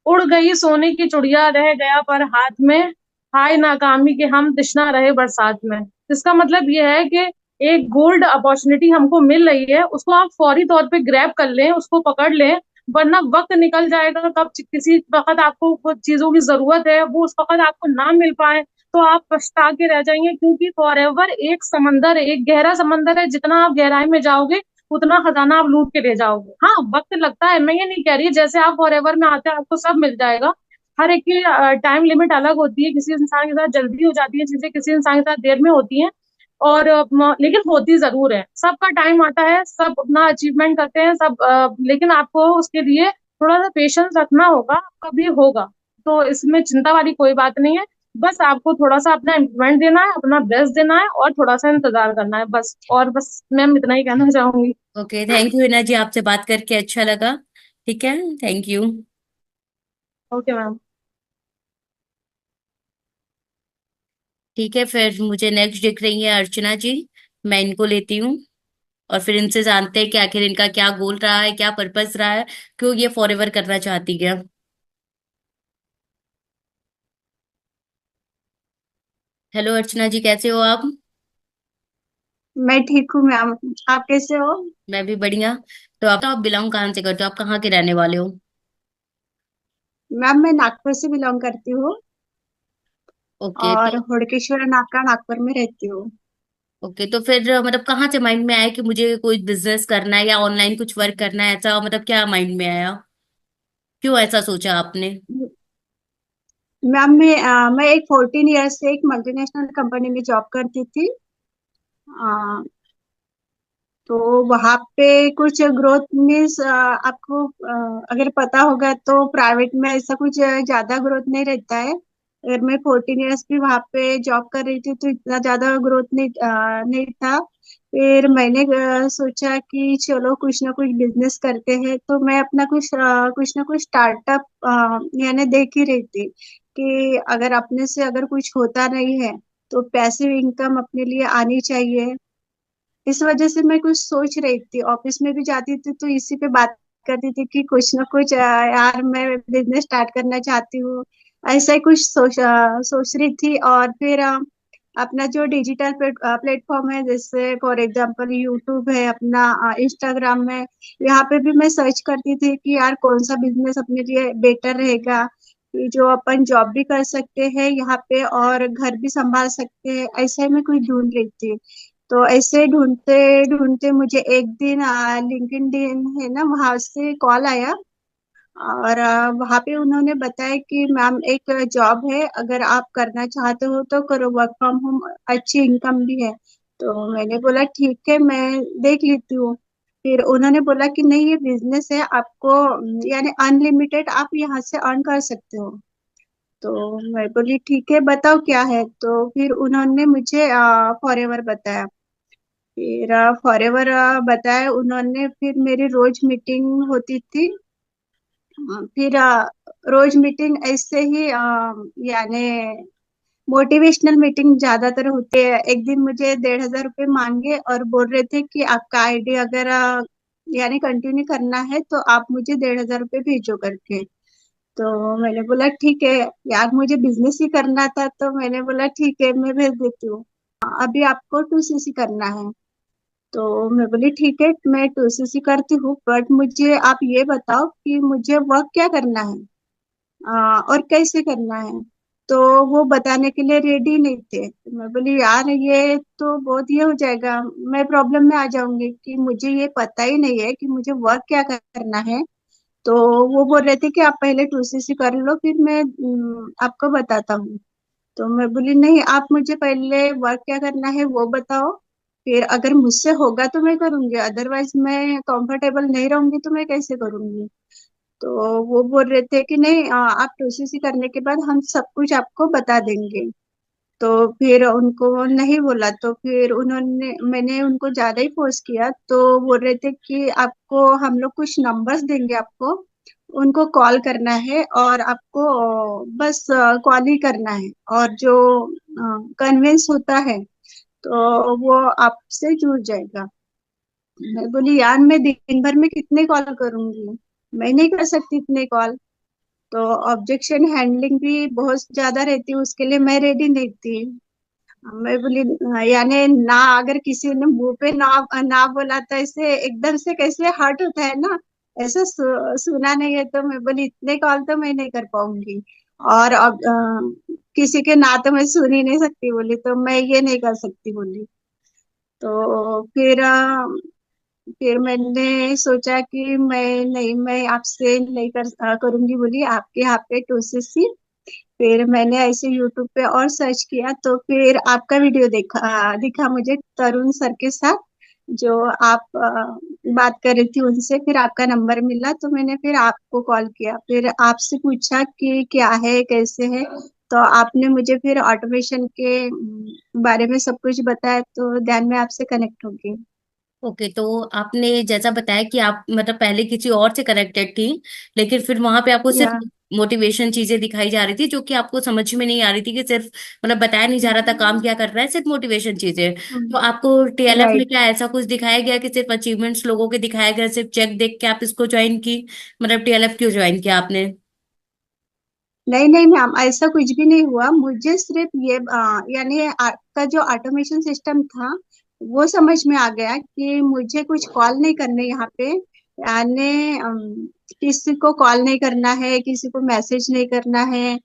[SPEAKER 3] उड़ गई सोने की चुड़िया रह गया पर हाथ में, हाय नाकामी के हम तृष्णा रहे बरसात में। इसका मतलब ये है कि एक गोल्ड अपॉर्चुनिटी हमको मिल रही है, उसको आप फौरी तौर पे ग्रैब कर लें, उसको पकड़ लें, वरना वक्त निकल जाएगा। कब किसी वक्त आपको कुछ चीजों की जरूरत है, वो उस वक्त आपको ना मिल पाए, तो आप पछता के रह जाएंगे। क्योंकि फॉर एवर एक समंदर है, एक गहरा समंदर है, जितना आप गहराई में जाओगे उतना खजाना आप लूट के ले जाओगे। हाँ, वक्त लगता है, मैं ये नहीं कह रही जैसे आप फॉर एवर में आते हैं आपको सब मिल जाएगा। हर एक की टाइम लिमिट अलग होती है, किसी इंसान के साथ जल्दी हो जाती है चीजें, किसी इंसान के साथ देर में होती हैं। और लेकिन होती जरूर है, सबका टाइम आता है, सब अपना अचीवमेंट करते हैं सब, लेकिन आपको उसके लिए थोड़ा सा पेशेंस रखना होगा, कभी होगा। तो इसमें चिंता वाली कोई बात नहीं है। बस आपको थोड़ा सा अपना इम्प्लीमेंट देना है, अपना बेस्ट देना है, और थोड़ा सा इंतजार करना है बस। और बस मैम इतना ही कहना चाहूंगी।
[SPEAKER 1] ओके, थैंक यू हिना जी, आपसे बात करके अच्छा लगा। ठीक है, थैंक यू।
[SPEAKER 3] Okay ma'am.
[SPEAKER 1] ठीक है, फिर मुझे नेक्स्ट दिख रही है अर्चना जी। मैं इनको लेती हूँ और फिर इनसे जानते हैं कि आखिर इनका क्या गोल रहा है, क्या पर्पस रहा है, क्यों ये फॉरएवर करना चाहती है। हेलो अर्चना जी, कैसे हो आप?
[SPEAKER 2] मैं ठीक हूँ मैम। आप कैसे हो?
[SPEAKER 1] मैं भी बढ़िया। तो आप बिलोंग कहाँ से करते हो, आप कहाँ के रहने वाले हो?
[SPEAKER 2] मैम मैं नागपुर से बिलोंग करती हूँ,
[SPEAKER 1] ओके
[SPEAKER 2] और
[SPEAKER 1] तो
[SPEAKER 2] होडकेश्वर नाका नागपुर में रहती हूँ।
[SPEAKER 1] ओके तो फिर मतलब कहाँ से माइंड में आया कि मुझे कोई बिजनेस करना है या ऑनलाइन कुछ वर्क करना है, ऐसा मतलब क्या माइंड में आया? क्यों ऐसा सोचा आपने?
[SPEAKER 2] मैम मैं एक 14 ईयर से एक मल्टीनेशनल कंपनी में जॉब करती थी। अ, तो वहाँ पे कुछ ग्रोथ मीन्स आपको अगर पता होगा तो प्राइवेट में ऐसा कुछ ज्यादा ग्रोथ नहीं रहता है। अगर मैं 14 ईयर्स भी वहाँ पे जॉब कर रही थी तो इतना ज्यादा ग्रोथ नहीं था। फिर मैंने सोचा कि चलो कुछ ना कुछ बिजनेस करते हैं, तो मैं अपना कुछ ना कुछ स्टार्टअप यानी देख ही रही थी कि अगर अपने से अगर कुछ होता नहीं है तो पैसिव इनकम अपने लिए आनी चाहिए। इस वजह से मैं कुछ सोच रही थी, ऑफिस में भी जाती थी तो इसी पे बात करती थी कि कुछ ना कुछ यार मैं बिजनेस स्टार्ट करना चाहती हूँ। ऐसा ही कुछ सोच रही थी। और फिर अपना जो डिजिटल प्लेटफॉर्म है, जैसे फॉर एग्जांपल यूट्यूब है, अपना इंस्टाग्राम है, यहाँ पे भी मैं सर्च करती थी कि यार कौन सा बिजनेस अपने लिए बेटर रहेगा, कि जो अपन जॉब भी कर सकते हैं यहाँ पे और घर भी संभाल सकते हैं। ऐसे ही मैं कुछ ढूंढ रही थी। तो ऐसे ढूंढते ढूंढते मुझे एक दिन लिंक्डइन है ना, वहां से कॉल आया। और वहां पे उन्होंने बताया कि मैम एक जॉब है, अगर आप करना चाहते हो तो करो, वर्क फ्रॉम होम, अच्छी इनकम भी है। तो मैंने बोला ठीक है, मैं देख लेती हूँ। फिर उन्होंने बोला कि नहीं, ये बिजनेस है, आपको यानी अनलिमिटेड आप यहाँ से अर्न कर सकते हो। तो मैं बोली ठीक है, बताओ क्या है। तो फिर उन्होंने मुझे फॉरएवर बताया। फिर फॉरएवर बताया उन्होंने। फिर मेरी रोज मीटिंग होती थी। फिर रोज मीटिंग ऐसे ही यानी मोटिवेशनल मीटिंग ज्यादातर होती है। एक दिन मुझे 1,500 रुपये मांगे और बोल रहे थे कि आपका आईडी अगर यानी कंटिन्यू करना है तो आप मुझे 1,500 रुपये भेजो करके। तो मैंने बोला ठीक है, यार मुझे बिजनेस ही करना था तो मैंने बोला ठीक है, मैं भेज देती हूँ। अभी आपको 2cc करना है। तो मैं बोली ठीक है, मैं 2cc करती हूँ, बट मुझे आप ये बताओ कि मुझे वर्क क्या करना है, और कैसे करना है। तो वो बताने के लिए रेडी नहीं थे। तो मैं बोली यार ये तो बहुत ये हो जाएगा, मैं प्रॉब्लम में आ जाऊंगी कि मुझे ये पता ही नहीं है कि मुझे वर्क क्या करना है। तो वो बोल रहे थे कि आप पहले 2cc कर लो, फिर मैं आपको बताता हूँ। तो मैं बोली नहीं, आप मुझे पहले वर्क क्या करना है वो बताओ, फिर अगर मुझसे होगा तो मैं करूंगी, अदरवाइज मैं कंफर्टेबल नहीं रहूंगी तो मैं कैसे करूंगी। तो वो बोल रहे थे कि नहीं, आप 2cc करने के बाद हम सब कुछ आपको बता देंगे। तो फिर उनको नहीं बोला, तो फिर उन्होंने मैंने उनको ज्यादा ही फोर्स किया। तो बोल रहे थे कि आपको हम लोग कुछ नंबर्स देंगे, आपको उनको कॉल करना है और आपको बस कॉल ही करना है, और जो कन्विंस होता है तो वो आपसे जुड़ जाएगा। मैं बोली यार मैं दिन भर में कितने कॉल करूंगी, मैं नहीं कर सकती इतने कॉल।
[SPEAKER 4] तो ऑब्जेक्शन हैंडलिंग भी बहुत ज्यादा रहती है, उसके लिए मैं रेडी नहीं थी। मैं बोली यानी ना, अगर किसी ने मुंह पे ना ना बोला तो ऐसे एकदम से कैसे हर्ट होता है ना, ऐसा सुना नहीं है, तो मैं बोली इतने कॉल तो मैं नहीं कर पाऊंगी। और अब किसी के ना तो मैं सुन ही नहीं सकती बोली, तो मैं ये नहीं कर सकती बोली। तो फिर मैंने सोचा कि मैं आपसे नहीं करूंगी बोली, आपके यहाँ पे 2cc। फिर मैंने ऐसे यूट्यूब पे और सर्च किया, तो फिर आपका वीडियो दिखा मुझे तरुण सर के साथ, जो आप बात कर रही थी उनसे। फिर आपका नंबर मिला, तो मैंने फिर आपको कॉल किया, फिर आपसे पूछा कि क्या है कैसे है। तो आपने मुझे फिर ऑटोमेशन के बारे में सब कुछ बताया, तो ध्यान में आपसे कनेक्ट हो गई।
[SPEAKER 1] ओके, तो आपने जैसा बताया कि आप मतलब पहले किसी और से कनेक्टेड थी, लेकिन फिर वहां पे आपको सिर्फ
[SPEAKER 4] या
[SPEAKER 1] मोटिवेशन चीजें दिखाई जा रही थी जो कि आपको समझ में नहीं आ रही थी, कि सिर्फ मतलब बताया नहीं जा रहा था काम क्या कर रहा है, सिर्फ मोटिवेशन चीजें। तो आपको टीएलएफ में
[SPEAKER 4] राइट।
[SPEAKER 1] क्या ऐसा कुछ दिखाया गया कि सिर्फ अचीवमेंट्स लोगों के दिखाया गया, सिर्फ चेक देख के आप इसको ज्वाइन की? मतलब टीएलएफ क्यों ज्वाइन किया आपने?
[SPEAKER 4] नहीं नहीं मैम, ऐसा कुछ भी नहीं हुआ। मुझे सिर्फ ये यानी आपका जो ऑटोमेशन सिस्टम था वो समझ में आ गया कि मुझे कुछ कॉल नहीं करने यहाँ पे, यानी किसी को कॉल नहीं करना है, किसी को मैसेज नहीं करना है।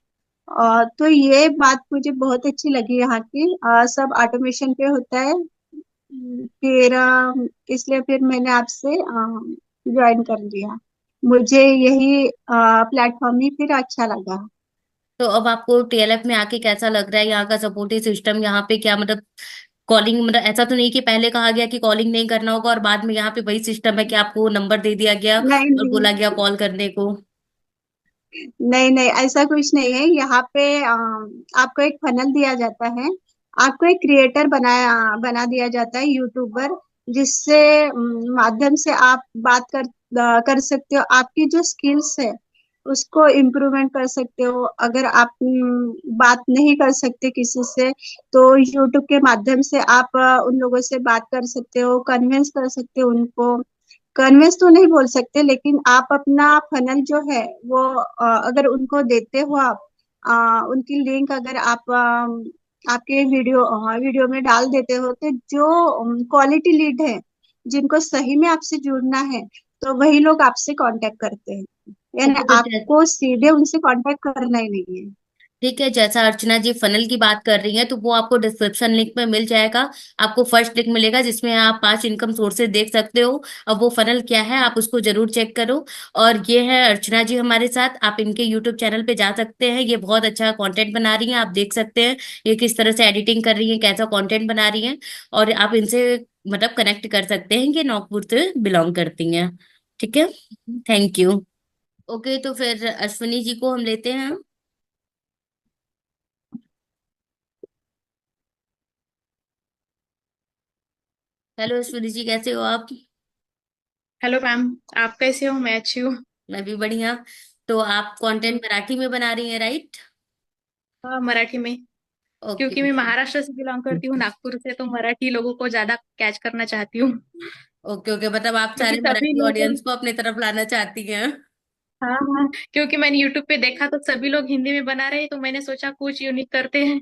[SPEAKER 4] तो ये बात मुझे बहुत अच्छी लगी यहाँ की, सब ऑटोमेशन पे होता है। फिर इसलिए फिर मैंने आपसे ज्वाइन कर लिया। मुझे यही प्लेटफॉर्म ही फिर अच्छा लगा।
[SPEAKER 1] तो अब आपको टीएलएफ में आके कैसा लग रहा है? यहाँ का सपोर्टिव सिस्टम, यहाँ पे क्या मतलब कॉलिंग, मतलब ऐसा तो नहीं कि पहले कहा गया कि कॉलिंग नहीं करना होगा और बाद में यहाँ पे वही सिस्टम है कि आपको नंबर दे दिया गया
[SPEAKER 4] नहीं
[SPEAKER 1] और
[SPEAKER 4] नहीं
[SPEAKER 1] बोला गया कॉल करने को?
[SPEAKER 4] नहीं नहीं, ऐसा कुछ नहीं है यहाँ पे। आपको एक फनल दिया जाता है, आपको एक क्रिएटर बना दिया जाता है, यूट्यूबर, जिससे माध्यम से आप बात कर सकते हो। आपकी जो स्किल्स है उसको इम्प्रूवमेंट कर सकते हो। अगर आप बात नहीं कर सकते किसी से, तो यूट्यूब के माध्यम से आप उन लोगों से बात कर सकते हो, कन्विंस कर सकते हो उनको। कन्विंस तो नहीं बोल सकते, लेकिन आप अपना फनल जो है वो अगर उनको देते हो आप, उनकी लिंक अगर आप आपके वीडियो में डाल देते हो, तो जो क्वालिटी लीड है, जिनको सही में आपसे जुड़ना है, तो वही लोग आपसे कांटेक्ट करते हैं। यानी
[SPEAKER 1] ओके, तो
[SPEAKER 4] आपको सीधे उनसे कांटेक्ट करना ही नहीं है।
[SPEAKER 1] ठीक है, जैसा अर्चना जी फनल की बात कर रही हैं तो वो आपको डिस्क्रिप्शन लिंक में मिल जाएगा। आपको फर्स्ट लिंक मिलेगा जिसमें आप 5 इनकम सोर्सेज देख सकते हो। अब वो फनल क्या है आप उसको जरूर चेक करो। और ये है अर्चना जी हमारे साथ, आप इनके यूट्यूब चैनल पे जा सकते हैं, ये बहुत अच्छा कंटेंट बना रही हैं, आप देख सकते हैं ये किस तरह से एडिटिंग कर रही हैं, कैसा कंटेंट बना रही हैं। और आप इनसे मतलब कनेक्ट कर सकते हैं, ये नागपुर से बिलोंग करती हैं। ठीक है, थैंक यू। ओके, तो फिर अश्विनी जी को हम लेते हैं। हेलो अश्विनी जी, कैसे हो आप?
[SPEAKER 5] Hello ma'am. आप कैसे हो? मैं अच्छी हूँ।
[SPEAKER 1] मैं भी बढ़िया। तो आप कंटेंट मराठी में बना रही हैं, राइट?
[SPEAKER 5] हाँ, मराठी में।
[SPEAKER 1] ओके।
[SPEAKER 5] क्योंकि मैं महाराष्ट्र से बिलोंग करती हूँ, नागपुर से, तो मराठी लोगों को ज्यादा कैच करना चाहती हूँ।
[SPEAKER 1] ओके ओके, मतलब आप
[SPEAKER 5] क्योंकि
[SPEAKER 1] सारे
[SPEAKER 5] सभी
[SPEAKER 1] मराठी
[SPEAKER 5] लोग,
[SPEAKER 1] ऑडियंस को अपनी तरफ लाना चाहती हैं।
[SPEAKER 5] हाँ हाँ, क्योंकि मैंने यूट्यूब पे देखा तो सभी लोग हिंदी में बना रहे हैं, तो मैंने सोचा कुछ यूनिक करते हैं,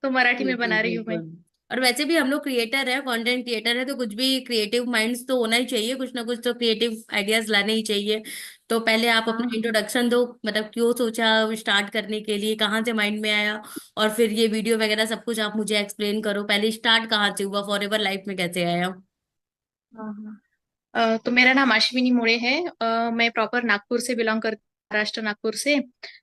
[SPEAKER 5] तो मराठी में
[SPEAKER 1] बिल्कुल
[SPEAKER 5] बना रही हूँ मैं।
[SPEAKER 1] बिल्कुल। और वैसे भी हम लोग क्रिएटर है, कंटेंट क्रिएटर है, तो कुछ भी क्रिएटिव माइंड्स तो होना ही चाहिए, कुछ ना कुछ तो क्रिएटिव आइडियाज लाने ही चाहिए। तो पहले आप अपना
[SPEAKER 5] हाँ
[SPEAKER 1] इंट्रोडक्शन दो, मतलब क्यों सोचा स्टार्ट करने के लिए, कहाँ से माइंड में आया, और फिर ये वीडियो वगैरह सब कुछ आप मुझे एक्सप्लेन करो, पहले स्टार्ट कहाँ से हुआ, फॉर एवर लाइफ में कैसे आया?
[SPEAKER 5] हाँ हाँ। तो मेरा नाम अश्विनी मोड़े है। मैं प्रॉपर नागपुर से बिलोंग करती हूँ, महाराष्ट्र, नागपुर से।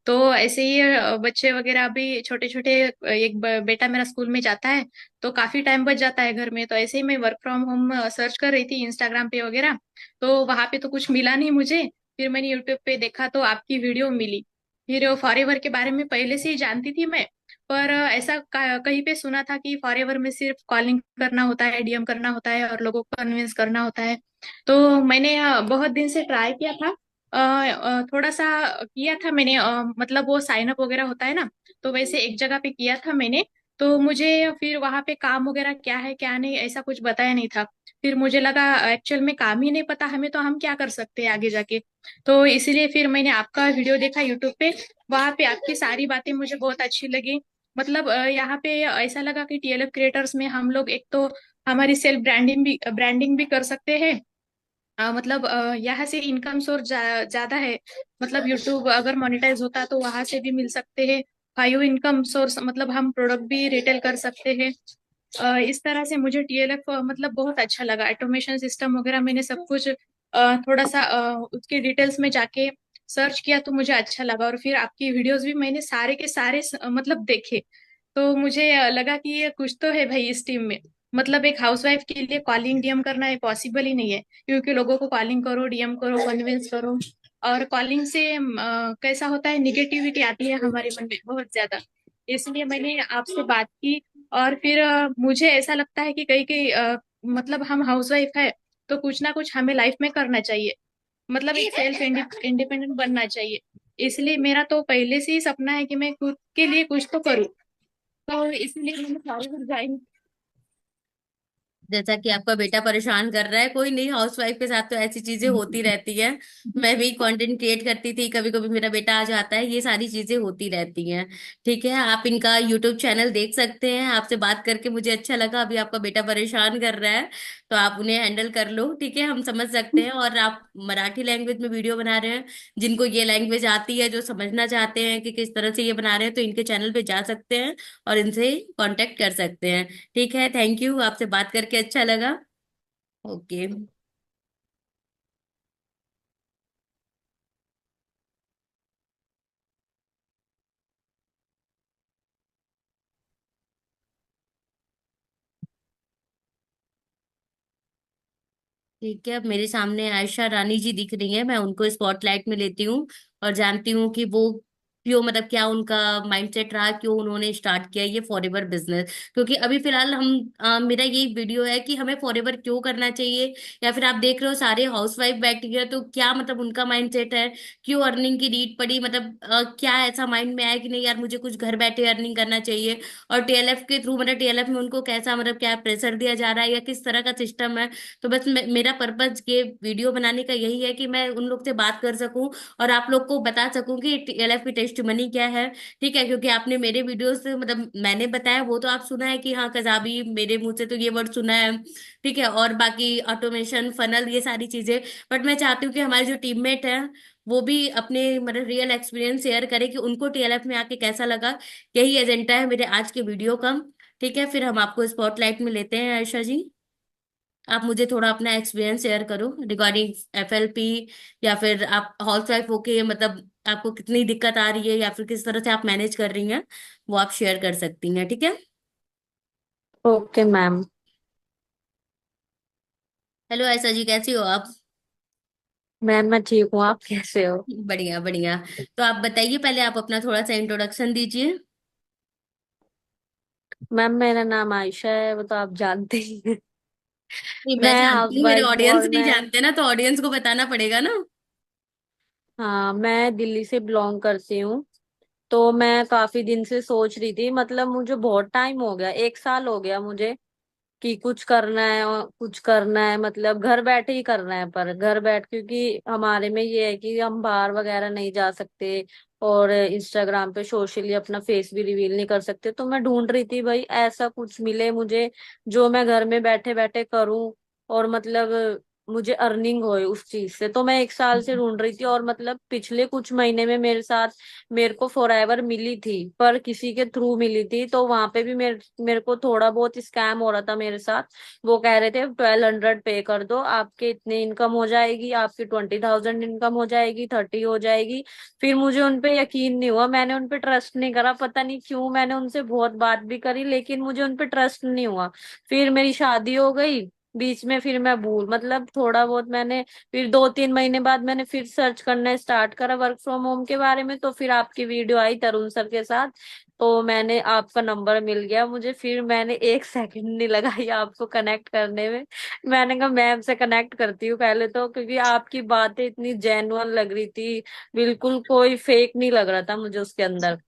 [SPEAKER 5] तो ऐसे ही बच्चे वगैरह अभी छोटे छोटे, एक बेटा मेरा स्कूल में जाता है, तो काफी टाइम बच जाता है घर में। तो ऐसे ही मैं वर्क फ्रॉम होम सर्च कर रही थी इंस्टाग्राम पे वगैरह, तो वहां पे तो कुछ मिला नहीं मुझे। फिर मैंने यूट्यूब पे देखा तो आपकी वीडियो मिली। फिर फॉरएवर के बारे में पहले से ही जानती थी मैं, पर ऐसा कहीं पे सुना था कि फॉरएवर में सिर्फ कॉलिंग करना होता है, डीएम करना होता है और लोगों को कन्विंस करना होता है। तो मैंने बहुत दिन से ट्राई किया था। थोड़ा सा किया था मैंने, मतलब वो साइन अप वगैरह होता है ना, तो वैसे एक जगह पे किया था मैंने। तो मुझे फिर वहां पे काम वगैरह क्या है क्या नहीं ऐसा कुछ बताया नहीं था। फिर मुझे लगा एक्चुअल में काम ही नहीं पता हमें तो हम क्या कर सकते हैं आगे जाके। तो इसीलिए फिर मैंने आपका वीडियो देखा यूट्यूब पे। वहां पे आपकी सारी बातें मुझे बहुत अच्छी लगी। मतलब यहाँ पे ऐसा लगा कि टीएलएफ क्रिएटर्स में हम लोग एक तो हमारी सेल्फ ब्रांडिंग भी कर सकते हैं। मतलब यहाँ से इनकम सोर्स ज्यादा है। मतलब यूट्यूब अगर मोनेटाइज होता तो वहां से भी मिल सकते हैं। हाई इनकम सोर्स मतलब हम प्रोडक्ट भी रिटेल कर सकते हैं। इस तरह से मुझे टीएलएफ मतलब बहुत अच्छा लगा। ऑटोमेशन सिस्टम वगैरह मैंने सब कुछ थोड़ा सा उसके डिटेल्स में जाके सर्च किया तो मुझे अच्छा लगा। और फिर आपकी वीडियोस भी मैंने सारे के सारे मतलब देखे। तो मुझे लगा कि ये कुछ तो है भाई इस टीम में। मतलब एक हाउसवाइफ के लिए कॉलिंग डीएम करना है पॉसिबल ही नहीं है। क्योंकि लोगों को कॉलिंग करो डीएम करो कन्विंस करो। और कॉलिंग से कैसा होता है निगेटिविटी आती है हमारे मन में बहुत ज्यादा। इसलिए मैंने आपसे बात की। और फिर मुझे ऐसा लगता है कि कई कई मतलब हम हाउसवाइफ है तो कुछ ना कुछ हमें लाइफ में करना चाहिए। मतलब एक सेल्फ इंडिपेंडेंट बनना चाहिए। इसलिए मेरा तो पहले से ही सपना है कि मैं खुद के लिए कुछ तो करूँ। तो इसलिए मैंने फ्लावर ज्वाइन।
[SPEAKER 1] जैसा कि आपका बेटा परेशान कर रहा है, कोई नहीं, हाउसवाइफ के साथ तो ऐसी चीजें होती रहती है। मैं भी कंटेंट क्रिएट करती थी, कभी कभी मेरा बेटा आ जाता है, ये सारी चीजें होती रहती हैं। ठीक है, आप इनका यूट्यूब चैनल देख सकते हैं। आपसे बात करके मुझे अच्छा लगा। अभी आपका बेटा परेशान कर रहा है तो आप उन्हें हैंडल कर लो, ठीक है, हम समझ सकते हैं। और आप मराठी लैंग्वेज में वीडियो बना रहे हैं, जिनको ये लैंग्वेज आती है, जो समझना चाहते हैं कि किस तरह से ये बना रहे हैं, तो इनके चैनल पे जा सकते हैं और इनसे कांटेक्ट कर सकते हैं। ठीक है, थैंक यू, आपसे बात करके अच्छा लगा। ओके। ठीक है, अब मेरे सामने आयशा रानी जी दिख रही है, मैं उनको स्पॉटलाइट में लेती हूँ और जानती हूँ कि वो क्यों, मतलब क्या उनका माइंडसेट रहा, क्यों उन्होंने स्टार्ट किया ये फॉरएवर बिजनेस। क्योंकि अभी फिलहाल हम मेरा यही वीडियो है कि हमें फॉरएवर क्यों करना चाहिए। या फिर आप देख रहे हो सारे हाउसवाइफ बैठी है, तो क्या मतलब उनका माइंडसेट है, क्यों अर्निंग की नीड पड़ी, मतलब क्या ऐसा माइंड में आया कि नहीं यार मुझे कुछ घर बैठे अर्निंग करना चाहिए। और टीएलएफ के थ्रू, मतलब टीएलएफ में उनको कैसा, मतलब क्या प्रेशर दिया जा रहा है या किस तरह का सिस्टम है। तो बस मेरा पर्पज ये वीडियो बनाने का यही है कि मैं उन लोग से बात कर सकूं और आप लोग को बता सकूं कि टीएलएफ की टेस्टिमनी क्या है। ठीक है, क्योंकि आपने मेरे वीडियो से, मतलब मैंने बताया वो तो आप सुना है कि हाँ कजाबी, मेरे मुंह से तो ये वर्ड सुना है। ठीक है, और बाकी ऑटोमेशन फनल ये सारी चीजें। बट मैं चाहती हूँ कि हमारे जो टीममेट हैं वो भी अपने मतलब रियल एक्सपीरियंस शेयर करें कि उनको टीएलएफ में आके कैसा लगा। यही एजेंडा है मेरे आज के वीडियो का। ठीक है, फिर हम आपको स्पॉटलाइट में लेते हैं आयशा जी। आप मुझे थोड़ा अपना एक्सपीरियंस शेयर करो रिगार्डिंग एफएलपी, या फिर आप हाउस वाइफ होके मतलब आपको कितनी दिक्कत आ रही है या फिर किस तरह से आप मैनेज कर रही हैं, वो आप शेयर कर सकती हैं। ठीक है।
[SPEAKER 6] Okay ma'am.
[SPEAKER 1] हेलो ऐसा जी, कैसी हो आप?
[SPEAKER 6] मैम मैं ठीक हूँ, आप कैसे हो?
[SPEAKER 1] बढ़िया बढ़िया। तो आप बताइए, पहले आप अपना थोड़ा सा इंट्रोडक्शन दीजिए।
[SPEAKER 6] मैम मेरा नाम आयशा है, वो तो आप जानते ही हैं।
[SPEAKER 1] नहीं, मैं
[SPEAKER 6] मैं
[SPEAKER 1] जानती
[SPEAKER 6] हाउस
[SPEAKER 1] हूँ, मेरे
[SPEAKER 6] वाइफ हूँ
[SPEAKER 1] ऑडियंस
[SPEAKER 6] और
[SPEAKER 1] नहीं
[SPEAKER 6] मैं,
[SPEAKER 1] जानते ना, तो ऑडियंस को बताना पड़ेगा ना।
[SPEAKER 6] हाँ मैं दिल्ली से बिलोंग करती हूँ। तो मैं काफी दिन से सोच रही थी, मतलब मुझे बहुत टाइम हो गया, 1 साल हो गया मुझे कि कुछ करना है और कुछ करना है, मतलब घर बैठे ही करना है। पर घर बैठ, क्योंकि हमारे में ये है कि हम बाहर वगैरह नहीं जा सकते और इंस्टाग्राम पे सोशली अपना फेस भी रिवील नहीं कर सकते। तो मैं ढूंढ रही थी भाई ऐसा कुछ मिले मुझे जो मैं घर में बैठे बैठे करूं और मतलब मुझे अर्निंग होए उस चीज से। तो मैं 1 साल से ढूंढ रही थी और मतलब पिछले कुछ महीने में मेरे साथ, मेरे को फॉरएवर मिली थी पर किसी के थ्रू मिली थी। तो वहां पे भी मेरे को थोड़ा बहुत स्कैम हो रहा था मेरे साथ। वो कह रहे थे 1200 पे कर दो, आपके इतने इनकम हो जाएगी, आपकी 20,000 इनकम हो जाएगी, 30 हो जाएगी। फिर मुझे उनपे यकीन नहीं हुआ, मैंने उनपे ट्रस्ट नहीं करा, पता नहीं क्यों। मैंने उनसे बहुत बात भी करी लेकिन मुझे उनपे ट्रस्ट नहीं हुआ। फिर मेरी शादी हो गई बीच में, फिर मैं भूल, मतलब थोड़ा बहुत मैंने, फिर 2-3 महीने बाद मैंने फिर सर्च करना स्टार्ट करा वर्क फ्रॉम होम के बारे में। तो फिर आपकी वीडियो आई तरुण सर के साथ, तो मैंने आपका नंबर मिल गया मुझे। फिर मैंने 1 सेकंड नहीं लगाई आपको कनेक्ट करने में। मैंने कहा मैम से कनेक्ट करती हूँ पहले तो, क्योंकि आपकी बातें इतनी जेन्युइन लग रही थी, बिल्कुल कोई फेक नहीं लग रहा था मुझे उसके अंदर।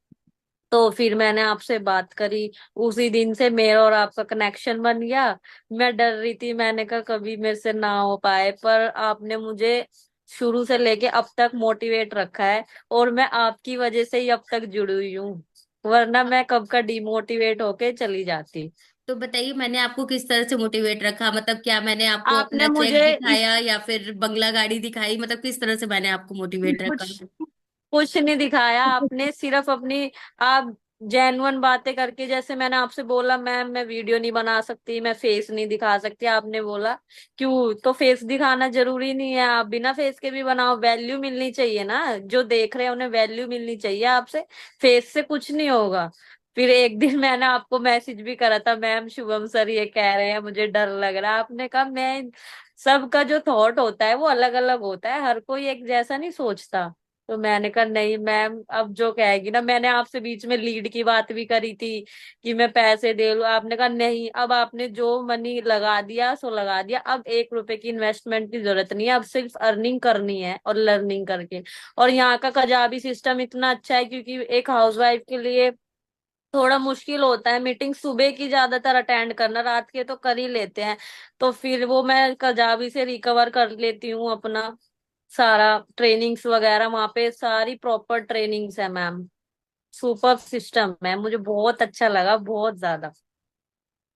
[SPEAKER 6] तो फिर मैंने आपसे बात करी, उसी दिन से मेरा और आपका कनेक्शन बन गया। मैं डर रही थी, मैंने कहा कभी मेरे से ना हो पाए, पर आपने मुझे शुरू से लेके अब तक मोटिवेट रखा है, और मैं आपकी वजह से ही अब तक जुड़ी हुई हूँ, वरना मैं कब का डिमोटिवेट होके चली जाती।
[SPEAKER 1] तो बताइए मैंने आपको किस तरह से मोटिवेट रखा, मतलब क्या मैंने आपको
[SPEAKER 6] आपने
[SPEAKER 1] अपना चेक
[SPEAKER 6] मुझे इस
[SPEAKER 1] दिखाया या फिर बंगला गाड़ी दिखाई, मतलब किस तरह से मैंने आपको मोटिवेट रखा?
[SPEAKER 6] कुछ कुछ नहीं दिखाया आपने, सिर्फ अपनी आप जेन्युइन बातें करके, जैसे मैंने आपसे बोला मैम मैं वीडियो नहीं बना सकती, मैं फेस नहीं दिखा सकती, आपने बोला क्यों, तो फेस दिखाना जरूरी नहीं है, आप बिना फेस के भी बनाओ, वैल्यू मिलनी चाहिए ना, जो देख रहे हैं उन्हें वैल्यू मिलनी चाहिए आपसे, फेस से कुछ नहीं होगा। फिर एक दिन मैंने आपको मैसेज भी करा था, मैम शुभम सर ये कह रहे हैं मुझे डर लग रहा है, आपने कहा मैं, सबका जो थॉट होता है वो अलग अलग होता है, हर कोई एक जैसा नहीं सोचता। तो मैंने कहा नहीं मैम, अब जो कहेगी ना, मैंने आपसे बीच में लीड की बात भी करी थी कि मैं पैसे दे लूं, आपने कहा नहीं, अब आपने जो मनी लगा दिया सो लगा दिया, अब 1 रुपए की इन्वेस्टमेंट की जरूरत नहीं है, अब सिर्फ अर्निंग करनी है और लर्निंग करके। और यहाँ का कजाबी सिस्टम इतना अच्छा है, क्योंकि एक हाउसवाइफ के लिए थोड़ा मुश्किल होता है मीटिंग सुबह की ज्यादातर अटेंड करना, रात के तो कर ही लेते हैं, तो फिर वो मैं कजाबी से रिकवर कर लेती हूँ अपना सारा, ट्रेनिंग्स वगैरह वहां पे सारी प्रॉपर ट्रेनिंग्स है मैम, सुपर सिस्टम है, मुझे बहुत अच्छा लगा, बहुत ज्यादा।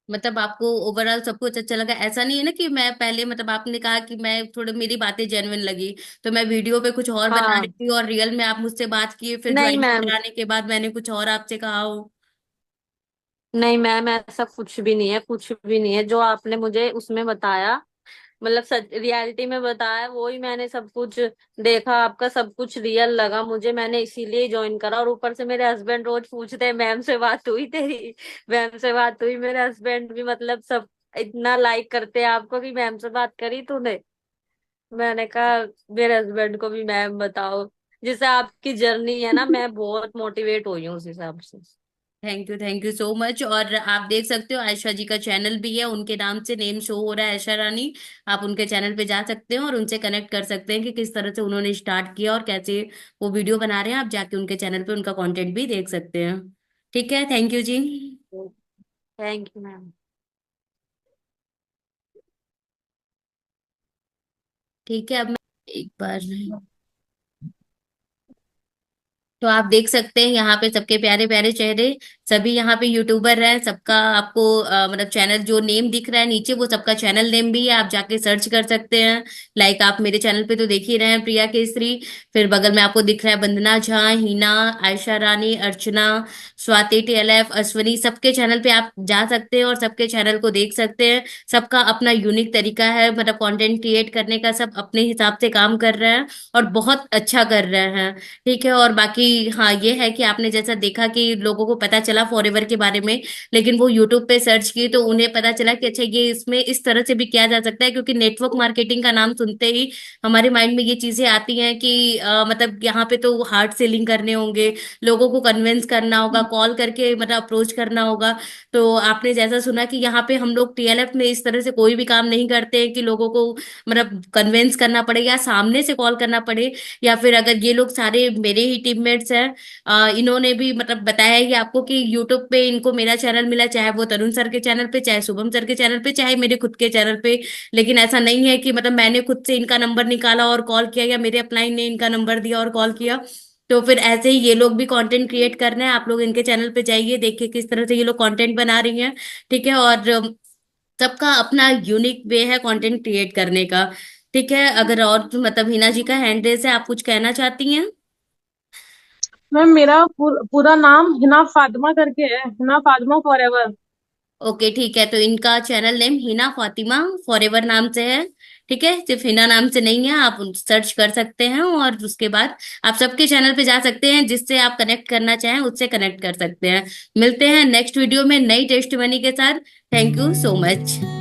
[SPEAKER 1] मतलब आपको ओवरऑल सब कुछ अच्छा लगा? ऐसा नहीं है ना कि मैं पहले, मतलब आपने कहा कि मैं थोड़ी, मेरी बातें जेन्युइन लगी तो मैं वीडियो पे कुछ और बता रही
[SPEAKER 6] हाँ,
[SPEAKER 1] थी और रियल में आप मुझसे बात किए, फिर
[SPEAKER 6] नहीं
[SPEAKER 1] ज्वाइनिंग
[SPEAKER 6] मैम,
[SPEAKER 1] कराने के बाद मैंने कुछ और आपसे कहा हो?
[SPEAKER 6] नहीं मैम, ऐसा कुछ भी नहीं है, कुछ भी नहीं है, जो आपने मुझे उसमें बताया, मतलब सच रियलिटी में बताया, वो ही मैंने सब कुछ देखा, आपका सब कुछ रियल लगा मुझे, मैंने इसीलिए ज्वाइन करा। और ऊपर से मेरे हस्बैंड रोज पूछते हैं मैम से बात हुई तेरी, मैम से बात हुई, मेरे हस्बैंड भी मतलब सब इतना लाइक करते हैं आपको कि मैम से बात करी तूने। मैंने कहा मेरे हस्बैंड को भी मैम बताओ, जिससे आपकी जर्नी है ना, मैं बहुत मोटिवेट हुई हूँ उस हिसाब से।
[SPEAKER 1] Thank you so much. और आप देख सकते हो आयशा जी का चैनल भी है, उनके नाम से नेम शो हो रहा है आयशा रानी। आप उनके चैनल पे जा सकते हैं और उनसे कनेक्ट कर सकते हैं कि किस तरह से उन्होंने स्टार्ट किया और कैसे वो वीडियो बना रहे हैं। आप जाके उनके चैनल पे उनका कंटेंट भी देख सकते हैं। ठीक है, थैंक यू जी।
[SPEAKER 6] Thank you ma'am.
[SPEAKER 1] ठीक है, अब मैं एक बार, तो आप देख सकते हैं यहाँ पे सबके प्यारे प्यारे चेहरे, सभी यहाँ पे यूट्यूबर हैं। सबका आपको मतलब चैनल जो नेम दिख रहा है नीचे, वो सबका चैनल नेम भी है, आप जाके सर्च कर सकते हैं। लाइक आप मेरे चैनल पे तो देख ही रहे हैं, प्रिया केसरी। फिर बगल में आपको दिख रहा है वंदना झा, हिना, आयशा रानी, अर्चना, स्वाति टीएलएफ, अश्वनी, सबके चैनल पे आप जा सकते हैं और सबके चैनल को देख सकते हैं। सबका अपना यूनिक तरीका है, मतलब कंटेंट क्रिएट करने का, सब अपने हिसाब से काम कर रहे हैं और बहुत अच्छा कर रहे हैं। ठीक है, और बाकी हाँ ये है कि आपने जैसा देखा कि लोगों को पता चला फॉरएवर के बारे में, लेकिन वो यूट्यूब पे सर्च की तो उन्हें पता चला कि अच्छा ये इसमें इस तरह से भी किया जा सकता है, क्योंकि नेटवर्क मार्केटिंग का नाम सुनते ही हमारे माइंड में ये चीजें आती हैं कि मतलब यहाँ पे तो हार्ड सेलिंग करने होंगे, लोगों को कन्विंस करना होगा, कॉल करके मतलब अप्रोच करना होगा। तो आपने जैसा सुना कि यहाँ पे हम लोग टीएलएफ में इस तरह से कोई भी काम नहीं करते हैं कि लोगों को मतलब कन्विंस करना पड़े या सामने से कॉल करना पड़े। या फिर अगर ये लोग सारे मेरे ही टीममेट्स हैं, इन्होंने भी मतलब बताया है कि आपको कि यूट्यूब पे इनको मेरा चैनल मिला, चाहे वो तरुण सर के चैनल पे, चाहे शुभम सर के चैनल पे, चाहे मेरे खुद के चैनल पे। लेकिन ऐसा नहीं है कि मतलब मैंने खुद से इनका नंबर निकाला और कॉल किया, या मेरे अपलाइन ने इनका नंबर दिया और कॉल किया। तो फिर ऐसे ही ये लोग भी कंटेंट क्रिएट कर रहे हैं, आप लोग इनके चैनल पे जाइए, देखिए किस तरह से ये लोग कंटेंट बना रही हैं। ठीक है, और सबका अपना यूनिक वे है कंटेंट क्रिएट करने का। ठीक है, अगर और मतलब हिना जी का हैंड रेस है, आप कुछ कहना चाहती हैं?
[SPEAKER 3] मैम मेरा पूरा नाम हिना फातिमा करके है, हिना फातिमा फॉरएवर।
[SPEAKER 1] ओके ठीक है, तो इनका channel name Hina Fatima forever नाम से है। ठीक है, सिर्फ हिना नाम से नहीं है, आप सर्च कर सकते हैं और उसके बाद आप सबके चैनल पे जा सकते हैं, जिससे आप कनेक्ट करना चाहें उससे कनेक्ट कर सकते हैं। मिलते हैं नेक्स्ट वीडियो में नई टेस्ट मनी के साथ। Thank you so much.